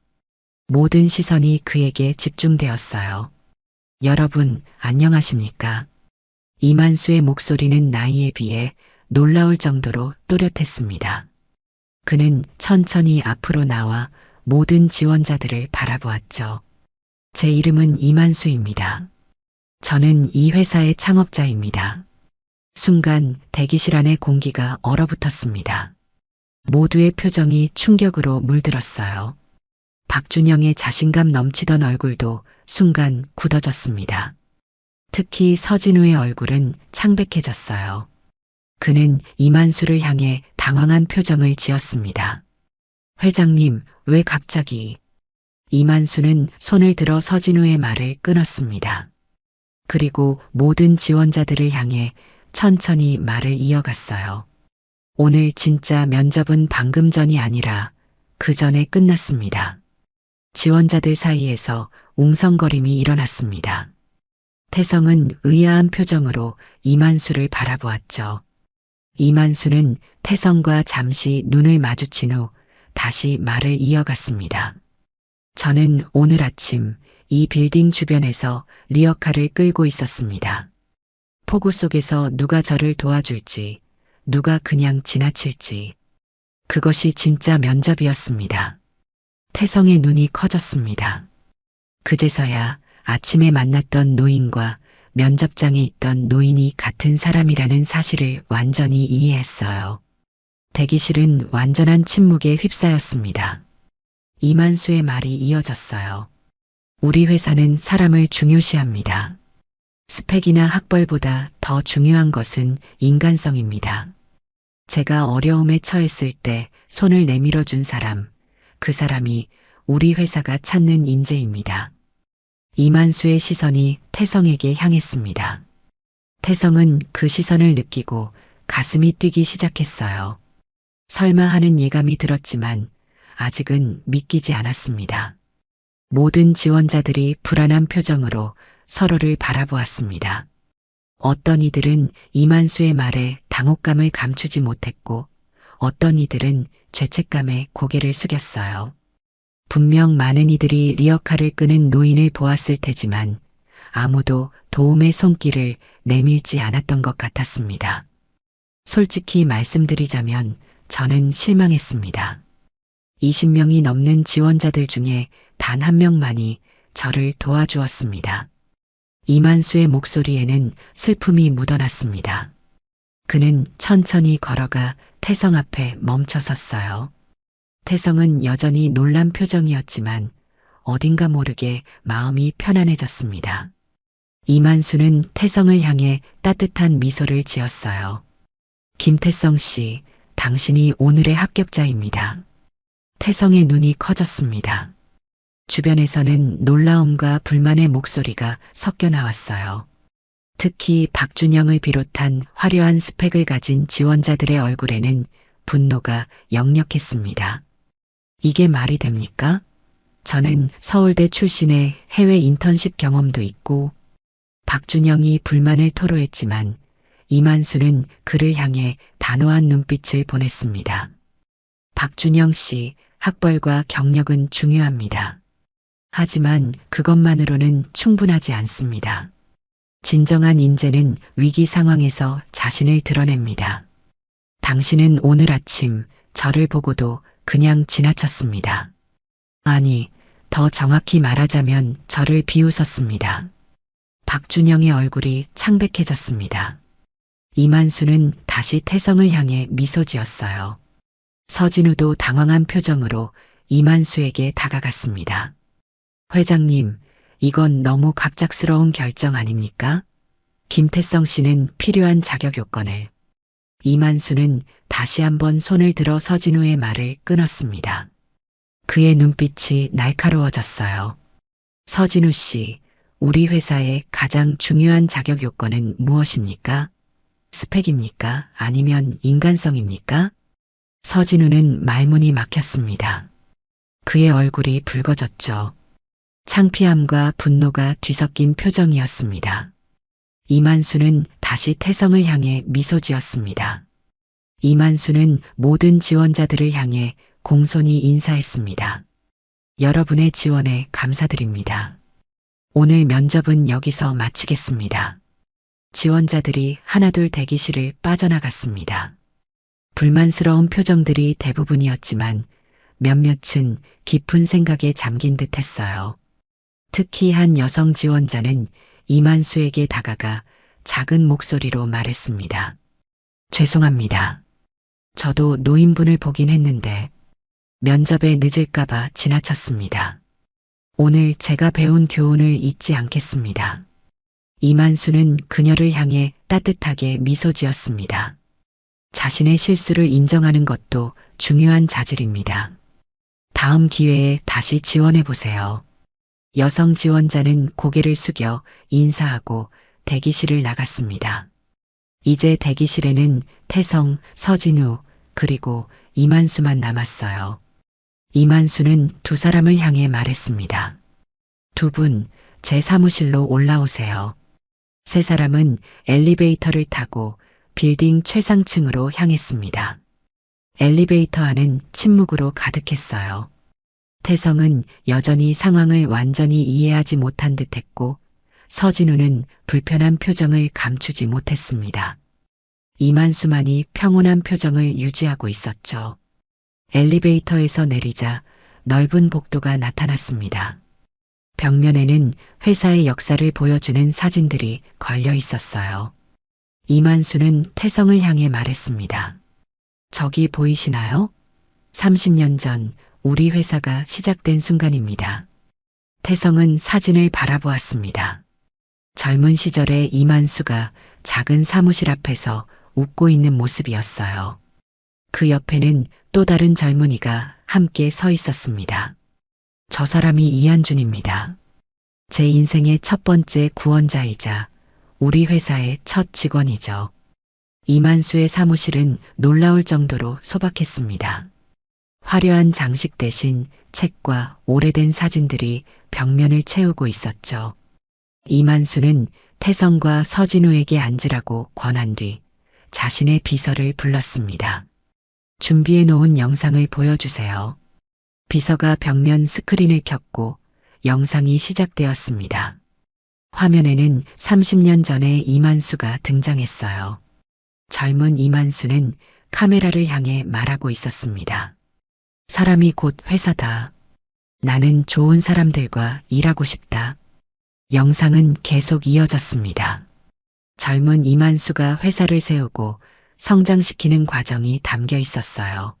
모든 시선이 그에게 집중되었어요. 여러분, 안녕하십니까? 이만수의 목소리는 나이에 비해 놀라울 정도로 또렷했습니다. 그는 천천히 앞으로 나와 모든 지원자들을 바라보았죠. 제 이름은 이만수입니다. 저는 이 회사의 창업자입니다. 순간 대기실 안의 공기가 얼어붙었습니다. 모두의 표정이 충격으로 물들었어요. 박준영의 자신감 넘치던 얼굴도 순간 굳어졌습니다. 특히 서진우의 얼굴은 창백해졌어요. 그는 이만수를 향해 당황한 표정을 지었습니다. 회장님, 왜 갑자기? 이만수는 손을 들어 서진우의 말을 끊었습니다. 그리고 모든 지원자들을 향해 천천히 말을 이어갔어요. 오늘 진짜 면접은 방금 전이 아니라 그 전에 끝났습니다. 지원자들 사이에서 웅성거림이 일어났습니다. 태성은 의아한 표정으로 이만수를 바라보았죠. 이만수는 태성과 잠시 눈을 마주친 후 다시 말을 이어갔습니다. 저는 오늘 아침 이 빌딩 주변에서 리어카를 끌고 있었습니다. 폭우 속에서 누가 저를 도와줄지, 누가 그냥 지나칠지. 그것이 진짜 면접이었습니다. 태성의 눈이 커졌습니다. 그제서야 아침에 만났던 노인과 면접장에 있던 노인이 같은 사람이라는 사실을 완전히 이해했어요. 대기실은 완전한 침묵에 휩싸였습니다. 이만수의 말이 이어졌어요. 우리 회사는 사람을 중요시합니다. 스펙이나 학벌보다 더 중요한 것은 인간성입니다. 제가 어려움에 처했을 때 손을 내밀어 준 사람, 그 사람이 우리 회사가 찾는 인재입니다. 이만수의 시선이 태성에게 향했습니다. 태성은 그 시선을 느끼고 가슴이 뛰기 시작했어요. 설마 하는 예감이 들었지만 아직은 믿기지 않았습니다. 모든 지원자들이 불안한 표정으로 서로를 바라보았습니다. 어떤 이들은 이만수의 말에 당혹감을 감추지 못했고 어떤 이들은 죄책감에 고개를 숙였어요. 분명 많은 이들이 리어카를 끄는 노인을 보았을 테지만 아무도 도움의 손길을 내밀지 않았던 것 같았습니다. 솔직히 말씀드리자면 저는 실망했습니다. 20명이 넘는 지원자들 중에 단 한 명만이 저를 도와주었습니다. 이만수의 목소리에는 슬픔이 묻어났습니다. 그는 천천히 걸어가 태성 앞에 멈춰 섰어요. 태성은 여전히 놀란 표정이었지만 어딘가 모르게 마음이 편안해졌습니다. 이만수는 태성을 향해 따뜻한 미소를 지었어요. 김태성 씨, 당신이 오늘의 합격자입니다. 태성의 눈이 커졌습니다. 주변에서는 놀라움과 불만의 목소리가 섞여 나왔어요. 특히 박준영을 비롯한 화려한 스펙을 가진 지원자들의 얼굴에는 분노가 역력했습니다. 이게 말이 됩니까? 저는 서울대 출신의 해외 인턴십 경험도 있고 박준영이 불만을 토로했지만 이만수는 그를 향해 단호한 눈빛을 보냈습니다. 박준영 씨, 학벌과 경력은 중요합니다. 하지만 그것만으로는 충분하지 않습니다. 진정한 인재는 위기 상황에서 자신을 드러냅니다. 당신은 오늘 아침 저를 보고도 그냥 지나쳤습니다. 아니, 더 정확히 말하자면 저를 비웃었습니다. 박준영의 얼굴이 창백해졌습니다. 이만수는 다시 태성을 향해 미소 지었어요. 서진우도 당황한 표정으로 이만수에게 다가갔습니다. 회장님, 이건 너무 갑작스러운 결정 아닙니까? 김태성 씨는 필요한 자격 요건을. 이만수는 다시 한번 손을 들어 서진우의 말을 끊었습니다. 그의 눈빛이 날카로워졌어요. 서진우 씨, 우리 회사의 가장 중요한 자격 요건은 무엇입니까? 스펙입니까? 아니면 인간성입니까? 서진우는 말문이 막혔습니다. 그의 얼굴이 붉어졌죠. 창피함과 분노가 뒤섞인 표정이었습니다. 이만수는 다시 태성을 향해 미소 지었습니다. 이만수는 모든 지원자들을 향해 공손히 인사했습니다. 여러분의 지원에 감사드립니다. 오늘 면접은 여기서 마치겠습니다. 지원자들이 하나둘 대기실을 빠져나갔습니다. 불만스러운 표정들이 대부분이었지만 몇몇은 깊은 생각에 잠긴 듯 했어요. 특히 한 여성 지원자는 이만수에게 다가가 작은 목소리로 말했습니다. 죄송합니다. 저도 노인분을 보긴 했는데 면접에 늦을까봐 지나쳤습니다. 오늘 제가 배운 교훈을 잊지 않겠습니다. 이만수는 그녀를 향해 따뜻하게 미소 지었습니다. 자신의 실수를 인정하는 것도 중요한 자질입니다. 다음 기회에 다시 지원해 보세요. 여성 지원자는 고개를 숙여 인사하고 대기실을 나갔습니다. 이제 대기실에는 태성, 서진우, 그리고 이만수만 남았어요. 이만수는 두 사람을 향해 말했습니다. 두 분, 제 사무실로 올라오세요. 세 사람은 엘리베이터를 타고 빌딩 최상층으로 향했습니다. 엘리베이터 안은 침묵으로 가득했어요. 태성은 여전히 상황을 완전히 이해하지 못한 듯 했고, 서진우는 불편한 표정을 감추지 못했습니다. 이만수만이 평온한 표정을 유지하고 있었죠. 엘리베이터에서 내리자 넓은 복도가 나타났습니다. 벽면에는 회사의 역사를 보여주는 사진들이 걸려 있었어요. 이만수는 태성을 향해 말했습니다. 저기 보이시나요? 30년 전 우리 회사가 시작된 순간입니다. 태성은 사진을 바라보았습니다. 젊은 시절의 이만수가 작은 사무실 앞에서 웃고 있는 모습이었어요. 그 옆에는 또 다른 젊은이가 함께 서 있었습니다. 저 사람이 이한준입니다. 제 인생의 첫 번째 구원자이자 우리 회사의 첫 직원이죠. 이만수의 사무실은 놀라울 정도로 소박했습니다. 화려한 장식 대신 책과 오래된 사진들이 벽면을 채우고 있었죠. 이만수는 태성과 서진우에게 앉으라고 권한 뒤 자신의 비서를 불렀습니다. 준비해 놓은 영상을 보여주세요. 비서가 벽면 스크린을 켰고 영상이 시작되었습니다. 화면에는 30년 전의 이만수가 등장했어요. 젊은 이만수는 카메라를 향해 말하고 있었습니다. 사람이 곧 회사다. 나는 좋은 사람들과 일하고 싶다. 영상은 계속 이어졌습니다. 젊은 이만수가 회사를 세우고 성장시키는 과정이 담겨 있었어요.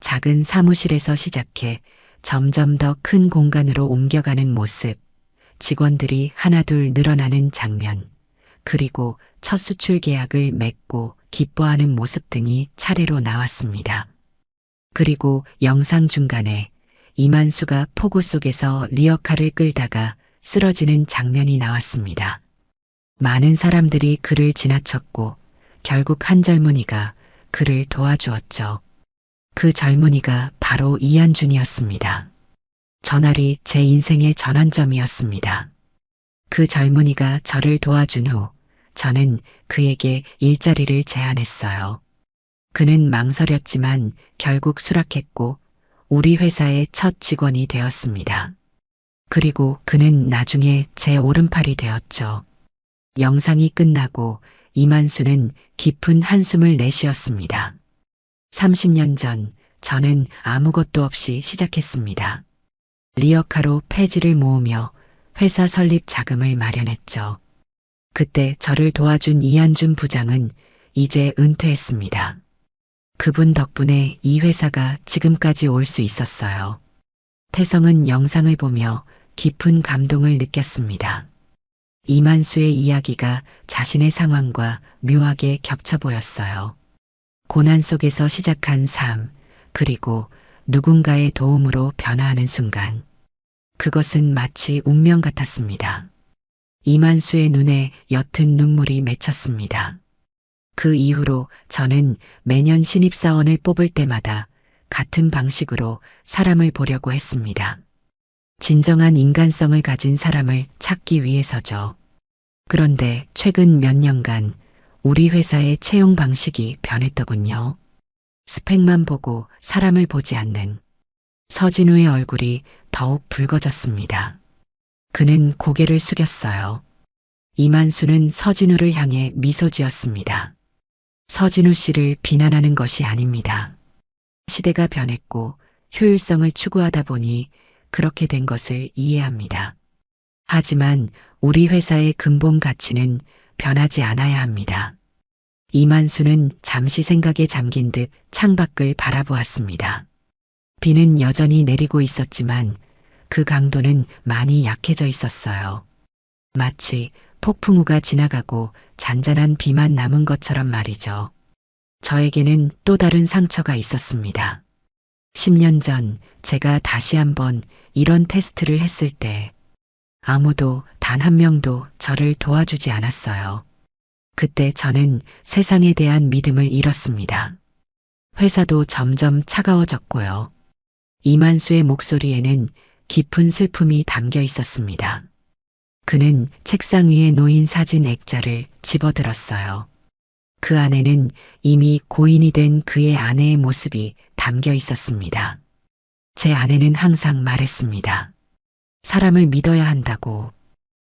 작은 사무실에서 시작해 점점 더 큰 공간으로 옮겨가는 모습, 직원들이 하나둘 늘어나는 장면, 그리고 첫 수출 계약을 맺고 기뻐하는 모습 등이 차례로 나왔습니다. 그리고 영상 중간에 이만수가 폭우 속에서 리어카를 끌다가 쓰러지는 장면이 나왔습니다. 많은 사람들이 그를 지나쳤고 결국 한 젊은이가 그를 도와주었죠. 그 젊은이가 바로 이한준이었습니다. 전날이 제 인생의 전환점이었습니다. 그 젊은이가 저를 도와준 후 저는 그에게 일자리를 제안했어요. 그는 망설였지만 결국 수락했고 우리 회사의 첫 직원이 되었습니다. 그리고 그는 나중에 제 오른팔이 되었죠. 영상이 끝나고 이만수는 깊은 한숨을 내쉬었습니다. 30년 전 저는 아무것도 없이 시작했습니다. 리어카로 폐지를 모으며 회사 설립 자금을 마련했죠. 그때 저를 도와준 이한준 부장은 이제 은퇴했습니다. 그분 덕분에 이 회사가 지금까지 올 수 있었어요. 태성은 영상을 보며 깊은 감동을 느꼈습니다. 이만수의 이야기가 자신의 상황과 묘하게 겹쳐 보였어요. 고난 속에서 시작한 삶, 그리고 누군가의 도움으로 변화하는 순간. 그것은 마치 운명 같았습니다. 이만수의 눈에 옅은 눈물이 맺혔습니다. 그 이후로 저는 매년 신입사원을 뽑을 때마다 같은 방식으로 사람을 보려고 했습니다. 진정한 인간성을 가진 사람을 찾기 위해서죠. 그런데 최근 몇 년간 우리 회사의 채용 방식이 변했더군요. 스펙만 보고 사람을 보지 않는 서진우의 얼굴이 더욱 붉어졌습니다. 그는 고개를 숙였어요. 이만수는 서진우를 향해 미소 지었습니다. 서진우 씨를 비난하는 것이 아닙니다. 시대가 변했고 효율성을 추구하다 보니 그렇게 된 것을 이해합니다. 하지만 우리 회사의 근본 가치는 변하지 않아야 합니다. 이만수는 잠시 생각에 잠긴 듯 창밖을 바라보았습니다. 비는 여전히 내리고 있었지만 그 강도는 많이 약해져 있었어요. 마치 폭풍우가 지나가고 잔잔한 비만 남은 것처럼 말이죠. 저에게는 또 다른 상처가 있었습니다. 10년 전 제가 다시 한번 이런 테스트를 했을 때 아무도 단 한 명도 저를 도와주지 않았어요. 그때 저는 세상에 대한 믿음을 잃었습니다. 회사도 점점 차가워졌고요. 이만수의 목소리에는 깊은 슬픔이 담겨 있었습니다. 그는 책상 위에 놓인 사진 액자를 집어들었어요. 그 안에는 이미 고인이 된 그의 아내의 모습이 담겨 있었습니다. 제 아내는 항상 말했습니다. 사람을 믿어야 한다고.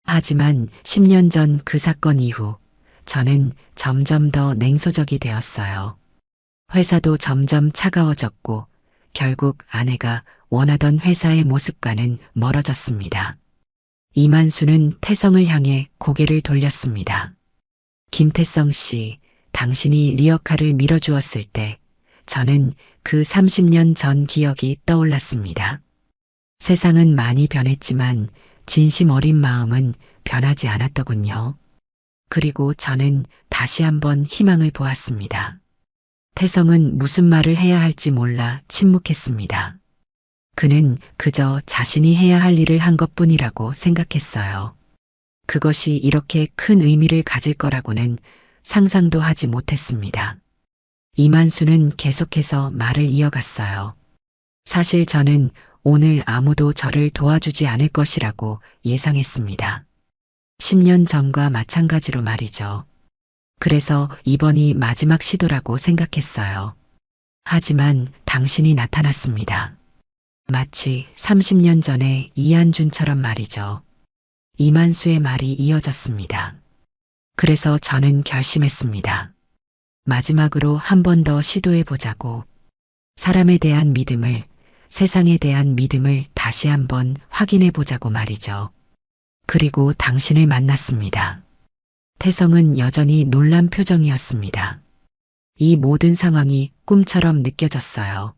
하지만 10년 전 그 사건 이후 저는 점점 더 냉소적이 되었어요. 회사도 점점 차가워졌고 결국 아내가 원하던 회사의 모습과는 멀어졌습니다. 이만수는 태성을 향해 고개를 돌렸습니다. 김태성 씨, 당신이 리어카를 밀어주었을 때 저는 그 30년 전 기억이 떠올랐습니다. 세상은 많이 변했지만 진심 어린 마음은 변하지 않았더군요. 그리고 저는 다시 한번 희망을 보았습니다. 태성은 무슨 말을 해야 할지 몰라 침묵했습니다. 그는 그저 자신이 해야 할 일을 한 것뿐이라고 생각했어요. 그것이 이렇게 큰 의미를 가질 거라고는 상상도 하지 못했습니다. 이만수는 계속해서 말을 이어갔어요. 사실 저는 오늘 아무도 저를 도와주지 않을 것이라고 예상했습니다. 10년 전과 마찬가지로 말이죠. 그래서 이번이 마지막 시도라고 생각했어요. 하지만 당신이 나타났습니다. 마치 30년 전에 이한준처럼 말이죠. 이만수의 말이 이어졌습니다. 그래서 저는 결심했습니다. 마지막으로 한 번 더 시도해 보자고. 사람에 대한 믿음을, 세상에 대한 믿음을 다시 한번 확인해 보자고 말이죠. 그리고 당신을 만났습니다. 태성은 여전히 놀란 표정이었습니다. 이 모든 상황이 꿈처럼 느껴졌어요.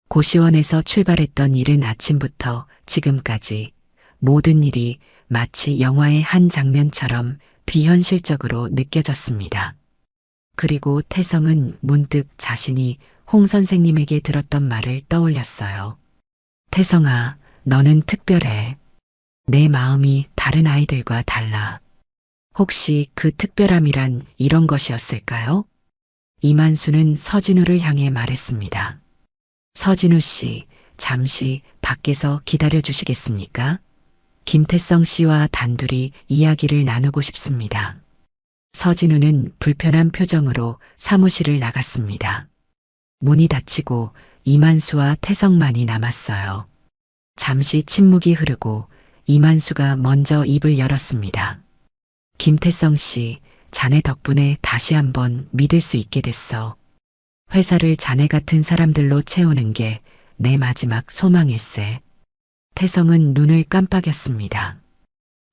고시원에서 출발했던 이른 아침부터 지금까지 모든 일이 마치 영화의 한 장면처럼 비현실적으로 느껴졌습니다. 그리고 태성은 문득 자신이 홍 선생님에게 들었던 말을 떠올렸어요. 태성아, 너는 특별해. 내 마음이 다른 아이들과 달라. 혹시 그 특별함이란 이런 것이었을까요? 이만수는 서진우를 향해 말했습니다. 서진우 씨, 잠시 밖에서 기다려 주시겠습니까? 김태성 씨와 단둘이 이야기를 나누고 싶습니다. 서진우는 불편한 표정으로 사무실을 나갔습니다. 문이 닫히고 이만수와 태성만이 남았어요. 잠시 침묵이 흐르고 이만수가 먼저 입을 열었습니다. 김태성 씨, 자네 덕분에 다시 한번 믿을 수 있게 됐어. 회사를 자네 같은 사람들로 채우는 게 내 마지막 소망일세. 태성은 눈을 깜빡였습니다.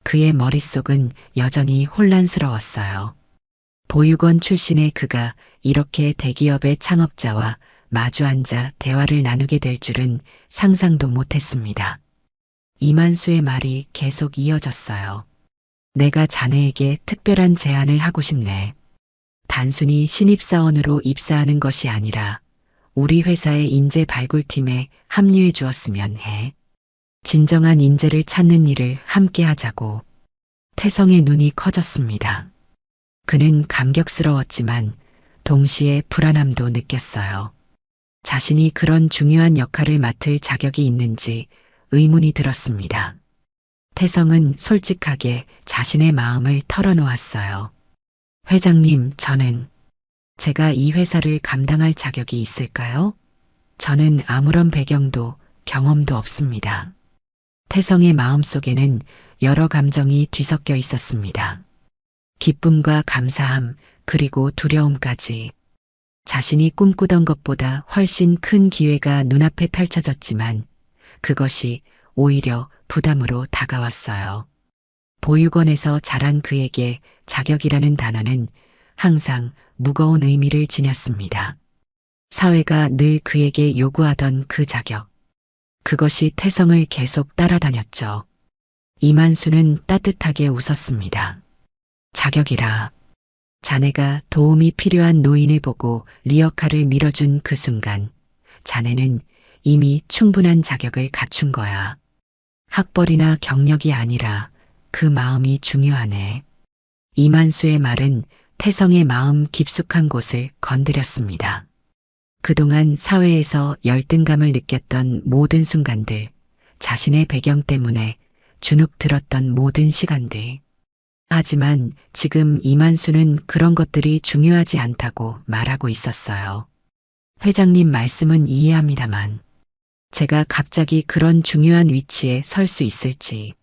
그의 머릿속은 여전히 혼란스러웠어요. 보육원 출신의 그가 이렇게 대기업의 창업자와 마주 앉아 대화를 나누게 될 줄은 상상도 못했습니다. 이만수의 말이 계속 이어졌어요. 내가 자네에게 특별한 제안을 하고 싶네. 단순히 신입사원으로 입사하는 것이 아니라 우리 회사의 인재 발굴팀에 합류해 주었으면 해. 진정한 인재를 찾는 일을 함께 하자고. 태성의 눈이 커졌습니다. 그는 감격스러웠지만 동시에 불안함도 느꼈어요. 자신이 그런 중요한 역할을 맡을 자격이 있는지 의문이 들었습니다. 태성은 솔직하게 자신의 마음을 털어놓았어요. 회장님, 제가 이 회사를 감당할 자격이 있을까요? 저는 아무런 배경도 경험도 없습니다. 태성의 마음속에는 여러 감정이 뒤섞여 있었습니다. 기쁨과 감사함, 그리고 두려움까지. 자신이 꿈꾸던 것보다 훨씬 큰 기회가 눈앞에 펼쳐졌지만 그것이 오히려 부담으로 다가왔어요. 보육원에서 자란 그에게 자격이라는 단어는 항상 무거운 의미를 지녔습니다. 사회가 늘 그에게 요구하던 그 자격. 그것이 태성을 계속 따라다녔죠. 이만수는 따뜻하게 웃었습니다. 자격이라. 자네가 도움이 필요한 노인을 보고 리어카를 밀어준 그 순간 자네는 이미 충분한 자격을 갖춘 거야. 학벌이나 경력이 아니라 그 마음이 중요하네. 이만수의 말은 태성의 마음 깊숙한 곳을 건드렸습니다. 그동안 사회에서 열등감을 느꼈던 모든 순간들, 자신의 배경 때문에 주눅 들었던 모든 시간들. 하지만 지금 이만수는 그런 것들이 중요하지 않다고 말하고 있었어요. 회장님 말씀은 이해합니다만 제가 갑자기 그런 중요한 위치에 설 수 있을지.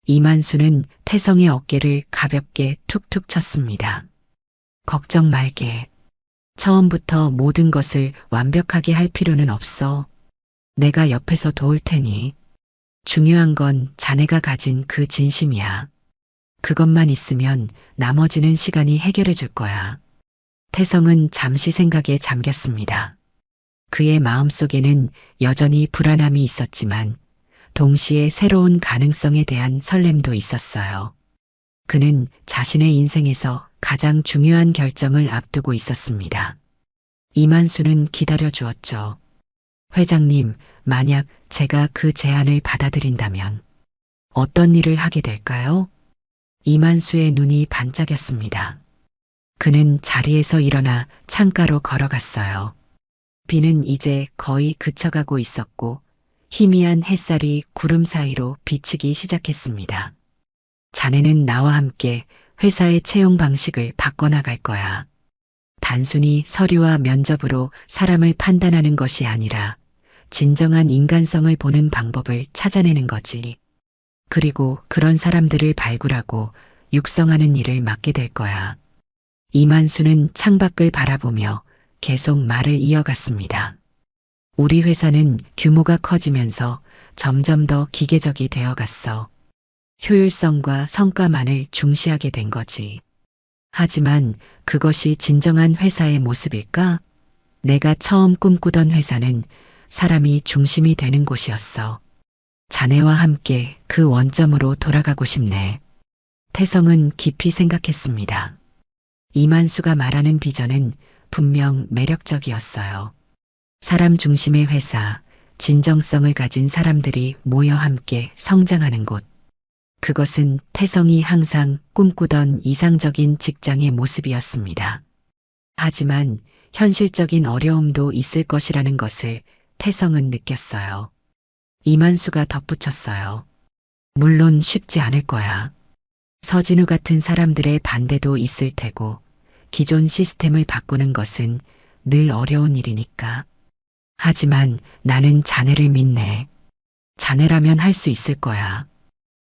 이만수는 태성의 어깨를 가볍게 툭툭 쳤습니다. 걱정 말게. 처음부터 모든 것을 완벽하게 할 필요는 없어. 내가 옆에서 도울 테니. 중요한 건 자네가 가진 그 진심이야. 그것만 있으면 나머지는 시간이 해결해 줄 거야. 태성은 잠시 생각에 잠겼습니다. 그의 마음속에는 여전히 불안함이 있었지만 동시에 새로운 가능성에 대한 설렘도 있었어요. 그는 자신의 인생에서 가장 중요한 결정을 앞두고 있었습니다. 이만수는 기다려 주었죠. 회장님, 만약 제가 그 제안을 받아들인다면 어떤 일을 하게 될까요? 이만수의 눈이 반짝였습니다. 그는 자리에서 일어나 창가로 걸어갔어요. 비는 이제 거의 그쳐가고 있었고 희미한 햇살이 구름 사이로 비치기 시작했습니다. 자네는 나와 함께 회사의 채용 방식을 바꿔나갈 거야. 단순히 서류와 면접으로 사람을 판단하는 것이 아니라 진정한 인간성을 보는 방법을 찾아내는 거지. 그리고 그런 사람들을 발굴하고 육성하는 일을 맡게 될 거야. 이만수는 창밖을 바라보며 계속 말을 이어갔습니다. 우리 회사는 규모가 커지면서 점점 더 기계적이 되어 갔어. 효율성과 성과만을 중시하게 된 거지. 하지만 그것이 진정한 회사의 모습일까? 내가 처음 꿈꾸던 회사는 사람이 중심이 되는 곳이었어. 자네와 함께 그 원점으로 돌아가고 싶네. 태성은 깊이 생각했습니다. 이만수가 말하는 비전은 분명 매력적이었어요. 사람 중심의 회사, 진정성을 가진 사람들이 모여 함께 성장하는 곳. 그것은 태성이 항상 꿈꾸던 이상적인 직장의 모습이었습니다. 하지만 현실적인 어려움도 있을 것이라는 것을 태성은 느꼈어요. 이만수가 덧붙였어요. 물론 쉽지 않을 거야. 서진우 같은 사람들의 반대도 있을 테고 기존 시스템을 바꾸는 것은 늘 어려운 일이니까. 하지만 나는 자네를 믿네. 자네라면 할 수 있을 거야.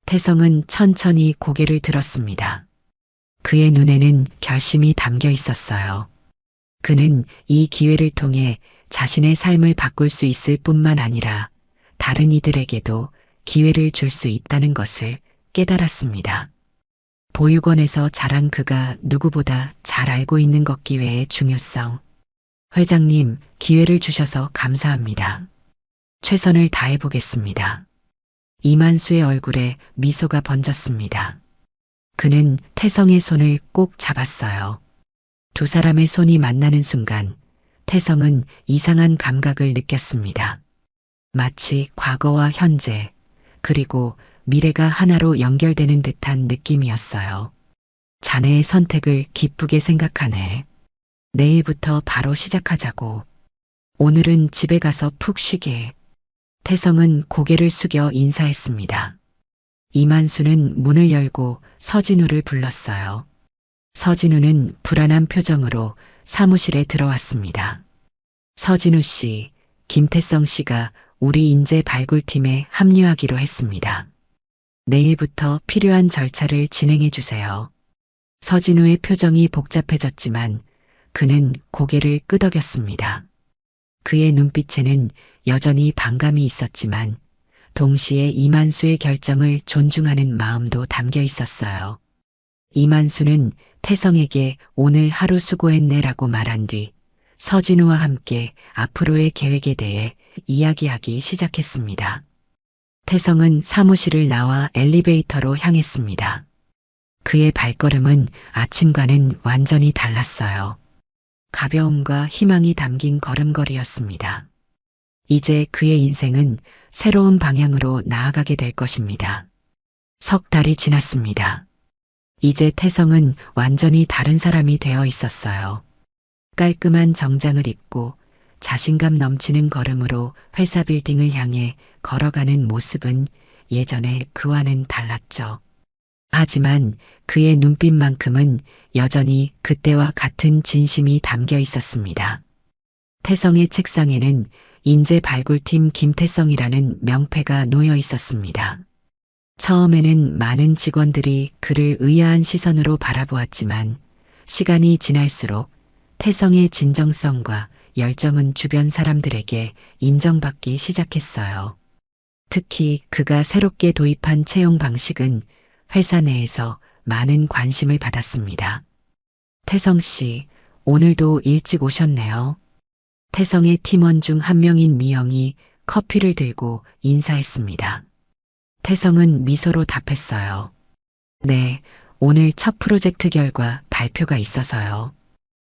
태성은 천천히 고개를 들었습니다. 그의 눈에는 결심이 담겨 있었어요. 그는 이 기회를 통해 자신의 삶을 바꿀 수 있을 뿐만 아니라 다른 이들에게도 기회를 줄 수 있다는 것을 깨달았습니다. 보육원에서 자란 그가 누구보다 잘 알고 있는 것 기회의 중요성. 회장님, 기회를 주셔서 감사합니다. 최선을 다해 보겠습니다. 이만수의 얼굴에 미소가 번졌습니다. 그는 태성의 손을 꼭 잡았어요. 두 사람의 손이 만나는 순간 태성은 이상한 감각을 느꼈습니다. 마치 과거와 현재, 그리고 미래가 하나로 연결되는 듯한 느낌이었어요. 자네의 선택을 기쁘게 생각하네. 내일부터 바로 시작하자고. 오늘은 집에 가서 푹 쉬게. 태성은 고개를 숙여 인사했습니다. 이만수는 문을 열고 서진우를 불렀어요. 서진우는 불안한 표정으로 사무실에 들어왔습니다. 서진우 씨, 김태성 씨가 우리 인재 발굴팀에 합류하기로 했습니다. 내일부터 필요한 절차를 진행해 주세요. 서진우의 표정이 복잡해졌지만 그는 고개를 끄덕였습니다. 그의 눈빛에는 여전히 반감이 있었지만 동시에 이만수의 결정을 존중하는 마음도 담겨 있었어요. 이만수는 태성에게 오늘 하루 수고했네라고 말한 뒤 서진우와 함께 앞으로의 계획에 대해 이야기하기 시작했습니다. 태성은 사무실을 나와 엘리베이터로 향했습니다. 그의 발걸음은 아침과는 완전히 달랐어요. 가벼움과 희망이 담긴 걸음걸이였습니다. 이제 그의 인생은 새로운 방향으로 나아가게 될 것입니다. 석 달이 지났습니다. 이제 태성은 완전히 다른 사람이 되어 있었어요. 깔끔한 정장을 입고 자신감 넘치는 걸음으로 회사 빌딩을 향해 걸어가는 모습은 예전에 그와는 달랐죠. 하지만 그의 눈빛만큼은 여전히 그때와 같은 진심이 담겨 있었습니다. 태성의 책상에는 인재 발굴팀 김태성이라는 명패가 놓여 있었습니다. 처음에는 많은 직원들이 그를 의아한 시선으로 바라보았지만 시간이 지날수록 태성의 진정성과 열정은 주변 사람들에게 인정받기 시작했어요. 특히 그가 새롭게 도입한 채용 방식은 회사 내에서 많은 관심을 받았습니다. 태성 씨, 오늘도 일찍 오셨네요. 태성의 팀원 중 한 명인 미영이 커피를 들고 인사했습니다. 태성은 미소로 답했어요. 네, 오늘 첫 프로젝트 결과 발표가 있어서요.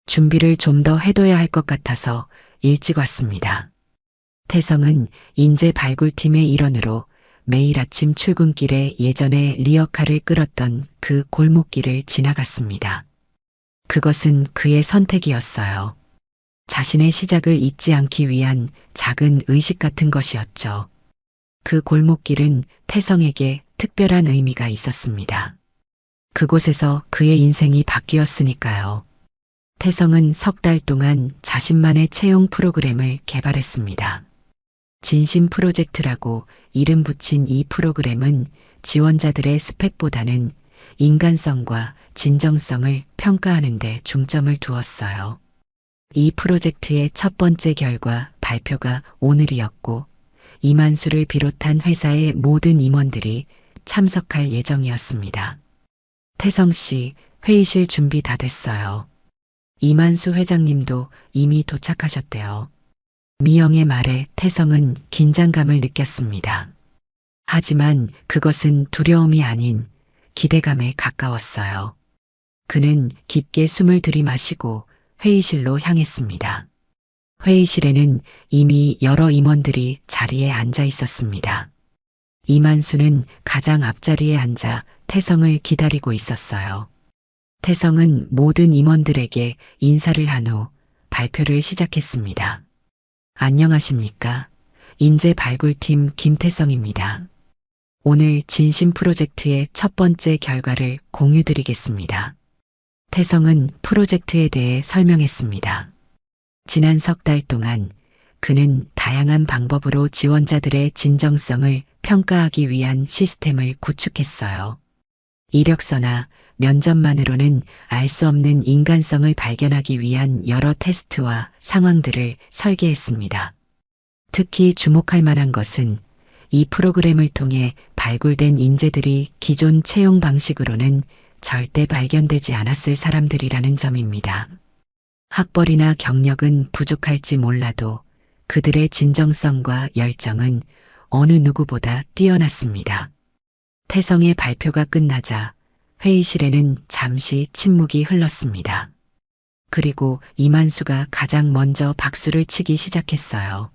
준비를 좀 더 해둬야 할 것 같아서 일찍 왔습니다. 태성은 인재 발굴팀의 일원으로 매일 아침 출근길에 예전에 리어카를 끌었던 그 골목길을 지나갔습니다. 그것은 그의 선택이었어요. 자신의 시작을 잊지 않기 위한 작은 의식 같은 것이었죠. 그 골목길은 태성에게 특별한 의미가 있었습니다. 그곳에서 그의 인생이 바뀌었으니까요. 태성은 석 달 동안 자신만의 채용 프로그램을 개발했습니다. 진심 프로젝트라고 이름 붙인 이 프로그램은 지원자들의 스펙보다는 인간성과 진정성을 평가하는 데 중점을 두었어요. 이 프로젝트의 첫 번째 결과 발표가 오늘이었고 이만수를 비롯한 회사의 모든 임원들이 참석할 예정이었습니다. 태성 씨, 회의실 준비 다 됐어요. 이만수 회장님도 이미 도착하셨대요. 미영의 말에 태성은 긴장감을 느꼈습니다. 하지만 그것은 두려움이 아닌 기대감에 가까웠어요. 그는 깊게 숨을 들이마시고 회의실로 향했습니다. 회의실에는 이미 여러 임원들이 자리에 앉아 있었습니다. 이만수는 가장 앞자리에 앉아 태성을 기다리고 있었어요. 태성은 모든 임원들에게 인사를 한 후 발표를 시작했습니다. 안녕하십니까? 인재 발굴팀 김태성입니다. 오늘 진심 프로젝트의 첫 번째 결과를 공유드리겠습니다. 태성은 프로젝트에 대해 설명했습니다. 지난 석 달 동안 그는 다양한 방법으로 지원자들의 진정성을 평가하기 위한 시스템을 구축했어요. 이력서나 면접만으로는 알 수 없는 인간성을 발견하기 위한 여러 테스트와 상황들을 설계했습니다. 특히 주목할 만한 것은 이 프로그램을 통해 발굴된 인재들이 기존 채용 방식으로는 절대 발견되지 않았을 사람들이라는 점입니다. 학벌이나 경력은 부족할지 몰라도 그들의 진정성과 열정은 어느 누구보다 뛰어났습니다. 태성의 발표가 끝나자 회의실에는 잠시 침묵이 흘렀습니다. 그리고 이만수가 가장 먼저 박수를 치기 시작했어요.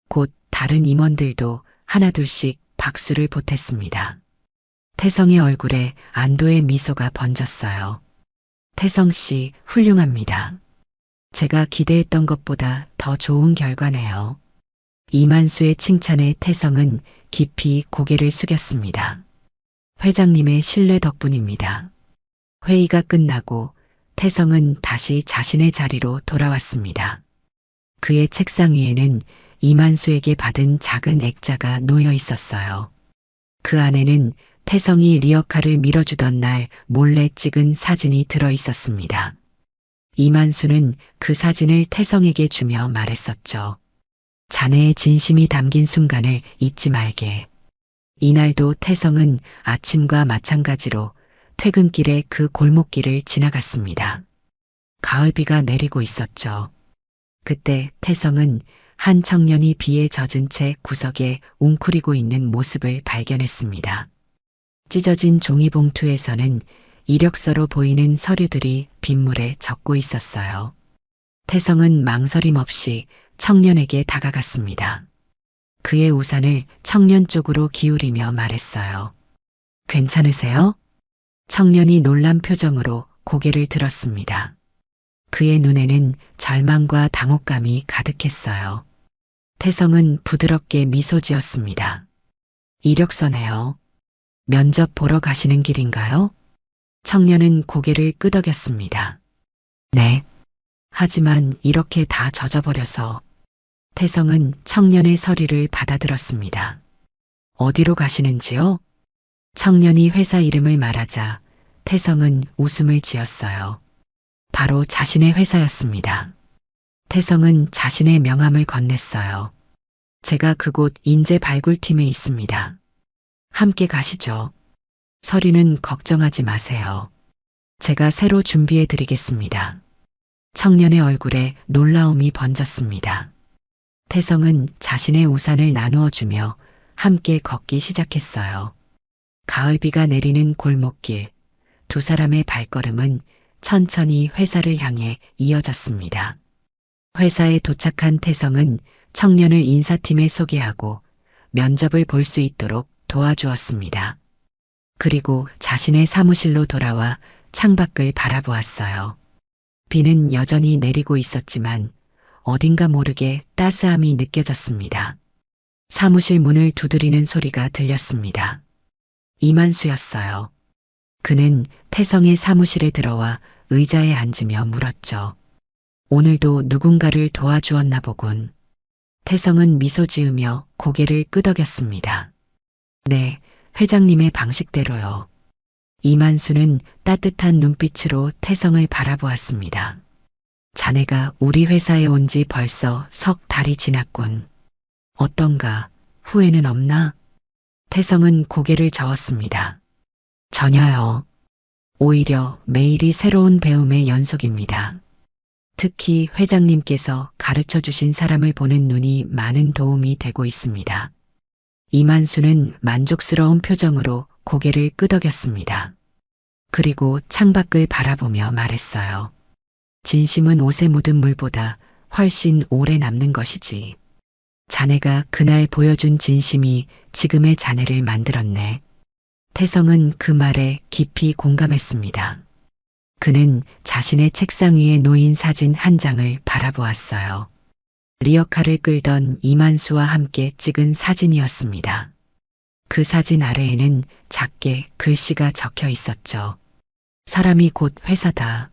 곧 다른 임원들도 하나둘씩 박수를 보탰습니다. 태성의 얼굴에 안도의 미소가 번졌어요. 태성 씨, 훌륭합니다. 제가 기대했던 것보다 더 좋은 결과네요. 이만수의 칭찬에 태성은 깊이 고개를 숙였습니다. 회장님의 신뢰 덕분입니다. 회의가 끝나고 태성은 다시 자신의 자리로 돌아왔습니다. 그의 책상 위에는 이만수에게 받은 작은 액자가 놓여 있었어요. 그 안에는 태성이 리어카를 밀어주던 날 몰래 찍은 사진이 들어 있었습니다. 이만수는 그 사진을 태성에게 주며 말했었죠. 자네의 진심이 담긴 순간을 잊지 말게. 이날도 태성은 아침과 마찬가지로 퇴근길에 그 골목길을 지나갔습니다. 가을비가 내리고 있었죠. 그때 태성은 한 청년이 비에 젖은 채 구석에 웅크리고 있는 모습을 발견했습니다. 찢어진 종이봉투에서는 이력서로 보이는 서류들이 빗물에 젖고 있었어요. 태성은 망설임 없이 청년에게 다가갔습니다. 그의 우산을 청년 쪽으로 기울이며 말했어요. 괜찮으세요? 청년이 놀란 표정으로 고개를 들었습니다. 그의 눈에는 절망과 당혹감이 가득했어요. 태성은 부드럽게 미소 지었습니다. 이력서네요. 면접 보러 가시는 길인가요? 청년은 고개를 끄덕였습니다. 네. 하지만 이렇게 다 젖어버려서. 태성은 청년의 서류를 받아들었습니다. 어디로 가시는지요? 청년이 회사 이름을 말하자 태성은 웃음을 지었어요. 바로 자신의 회사였습니다. 태성은 자신의 명함을 건넸어요. 제가 그곳 인재 발굴팀에 있습니다. 함께 가시죠. 서류는 걱정하지 마세요. 제가 새로 준비해 드리겠습니다. 청년의 얼굴에 놀라움이 번졌습니다. 태성은 자신의 우산을 나누어 주며 함께 걷기 시작했어요. 가을비가 내리는 골목길, 두 사람의 발걸음은 천천히 회사를 향해 이어졌습니다. 회사에 도착한 태성은 청년을 인사팀에 소개하고 면접을 볼 수 있도록 도와주었습니다. 그리고 자신의 사무실로 돌아와 창밖을 바라보았어요. 비는 여전히 내리고 있었지만 어딘가 모르게 따스함이 느껴졌습니다. 사무실 문을 두드리는 소리가 들렸습니다. 이만수였어요. 그는 태성의 사무실에 들어와 의자에 앉으며 물었죠. 오늘도 누군가를 도와주었나 보군. 태성은 미소 지으며 고개를 끄덕였습니다. 네, 회장님의 방식대로요. 이만수는 따뜻한 눈빛으로 태성을 바라보았습니다. 자네가 우리 회사에 온 지 벌써 석 달이 지났군. 어떤가? 후회는 없나? 태성은 고개를 저었습니다. 전혀요. 오히려 매일이 새로운 배움의 연속입니다. 특히 회장님께서 가르쳐 주신 사람을 보는 눈이 많은 도움이 되고 있습니다. 이만수는 만족스러운 표정으로 고개를 끄덕였습니다. 그리고 창밖을 바라보며 말했어요. 진심은 옷에 묻은 물보다 훨씬 오래 남는 것이지. 자네가 그날 보여준 진심이 지금의 자네를 만들었네. 태성은 그 말에 깊이 공감했습니다. 그는 자신의 책상 위에 놓인 사진 한 장을 바라보았어요. 리어카를 끌던 이만수와 함께 찍은 사진이었습니다. 그 사진 아래에는 작게 글씨가 적혀 있었죠. 사람이 곧 회사다.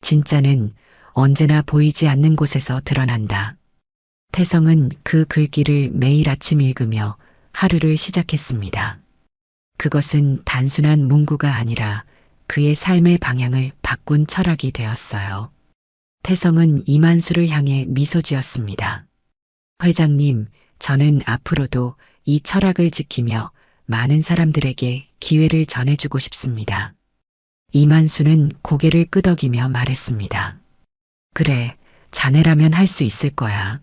진짜는 언제나 보이지 않는 곳에서 드러난다. 태성은 그 글귀를 매일 아침 읽으며 하루를 시작했습니다. 그것은 단순한 문구가 아니라 그의 삶의 방향을 바꾼 철학이 되었어요. 태성은 이만수를 향해 미소 지었습니다. 회장님, 저는 앞으로도 이 철학을 지키며 많은 사람들에게 기회를 전해주고 싶습니다. 이만수는 고개를 끄덕이며 말했습니다. 그래, 자네라면 할 수 있을 거야.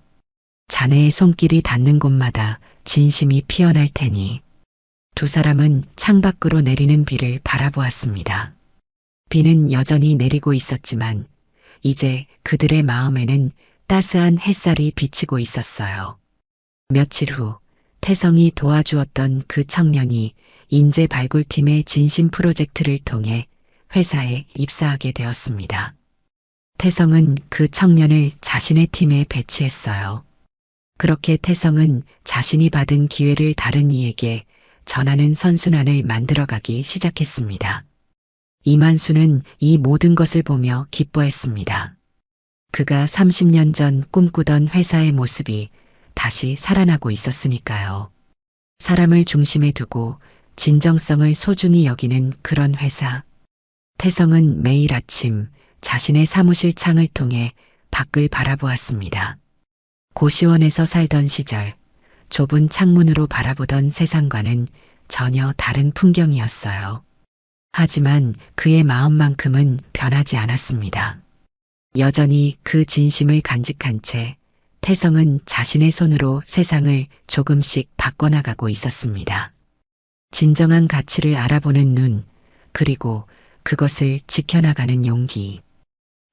자네의 손길이 닿는 곳마다 진심이 피어날 테니. 두 사람은 창밖으로 내리는 비를 바라보았습니다. 비는 여전히 내리고 있었지만 이제 그들의 마음에는 따스한 햇살이 비치고 있었어요. 며칠 후 태성이 도와주었던 그 청년이 인재 발굴팀의 진심 프로젝트를 통해 회사에 입사하게 되었습니다. 태성은 그 청년을 자신의 팀에 배치했어요. 그렇게 태성은 자신이 받은 기회를 다른 이에게 전하는 선순환을 만들어가기 시작했습니다. 이만수는 이 모든 것을 보며 기뻐했습니다. 그가 30년 전 꿈꾸던 회사의 모습이 다시 살아나고 있었으니까요. 사람을 중심에 두고 진정성을 소중히 여기는 그런 회사. 태성은 매일 아침 자신의 사무실 창을 통해 밖을 바라보았습니다. 고시원에서 살던 시절 좁은 창문으로 바라보던 세상과는 전혀 다른 풍경이었어요. 하지만 그의 마음만큼은 변하지 않았습니다. 여전히 그 진심을 간직한 채 태성은 자신의 손으로 세상을 조금씩 바꿔나가고 있었습니다. 진정한 가치를 알아보는 눈, 그리고 그것을 지켜나가는 용기.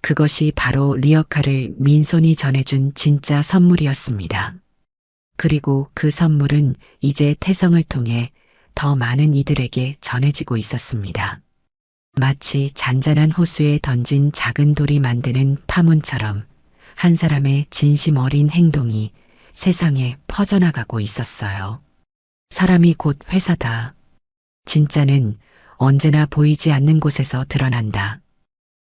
그것이 바로 리어카를 민손이 전해준 진짜 선물이었습니다. 그리고 그 선물은 이제 태성을 통해 더 많은 이들에게 전해지고 있었습니다. 마치 잔잔한 호수에 던진 작은 돌이 만드는 파문처럼 한 사람의 진심 어린 행동이 세상에 퍼져나가고 있었어요. 사람이 곧 회사다. 진짜는 언제나 보이지 않는 곳에서 드러난다.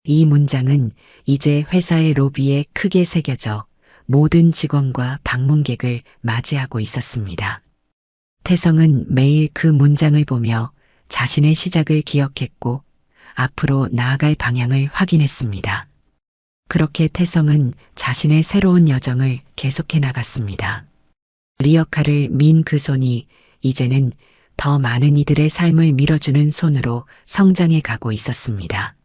이 문장은 이제 회사의 로비에 크게 새겨져 모든 직원과 방문객을 맞이하고 있었습니다. 태성은 매일 그 문장을 보며 자신의 시작을 기억했고 앞으로 나아갈 방향을 확인했습니다. 그렇게 태성은 자신의 새로운 여정을 계속해 나갔습니다. 리어카를 민 그 손이 이제는 더 많은 이들의 삶을 밀어주는 손으로 성장해 가고 있었습니다.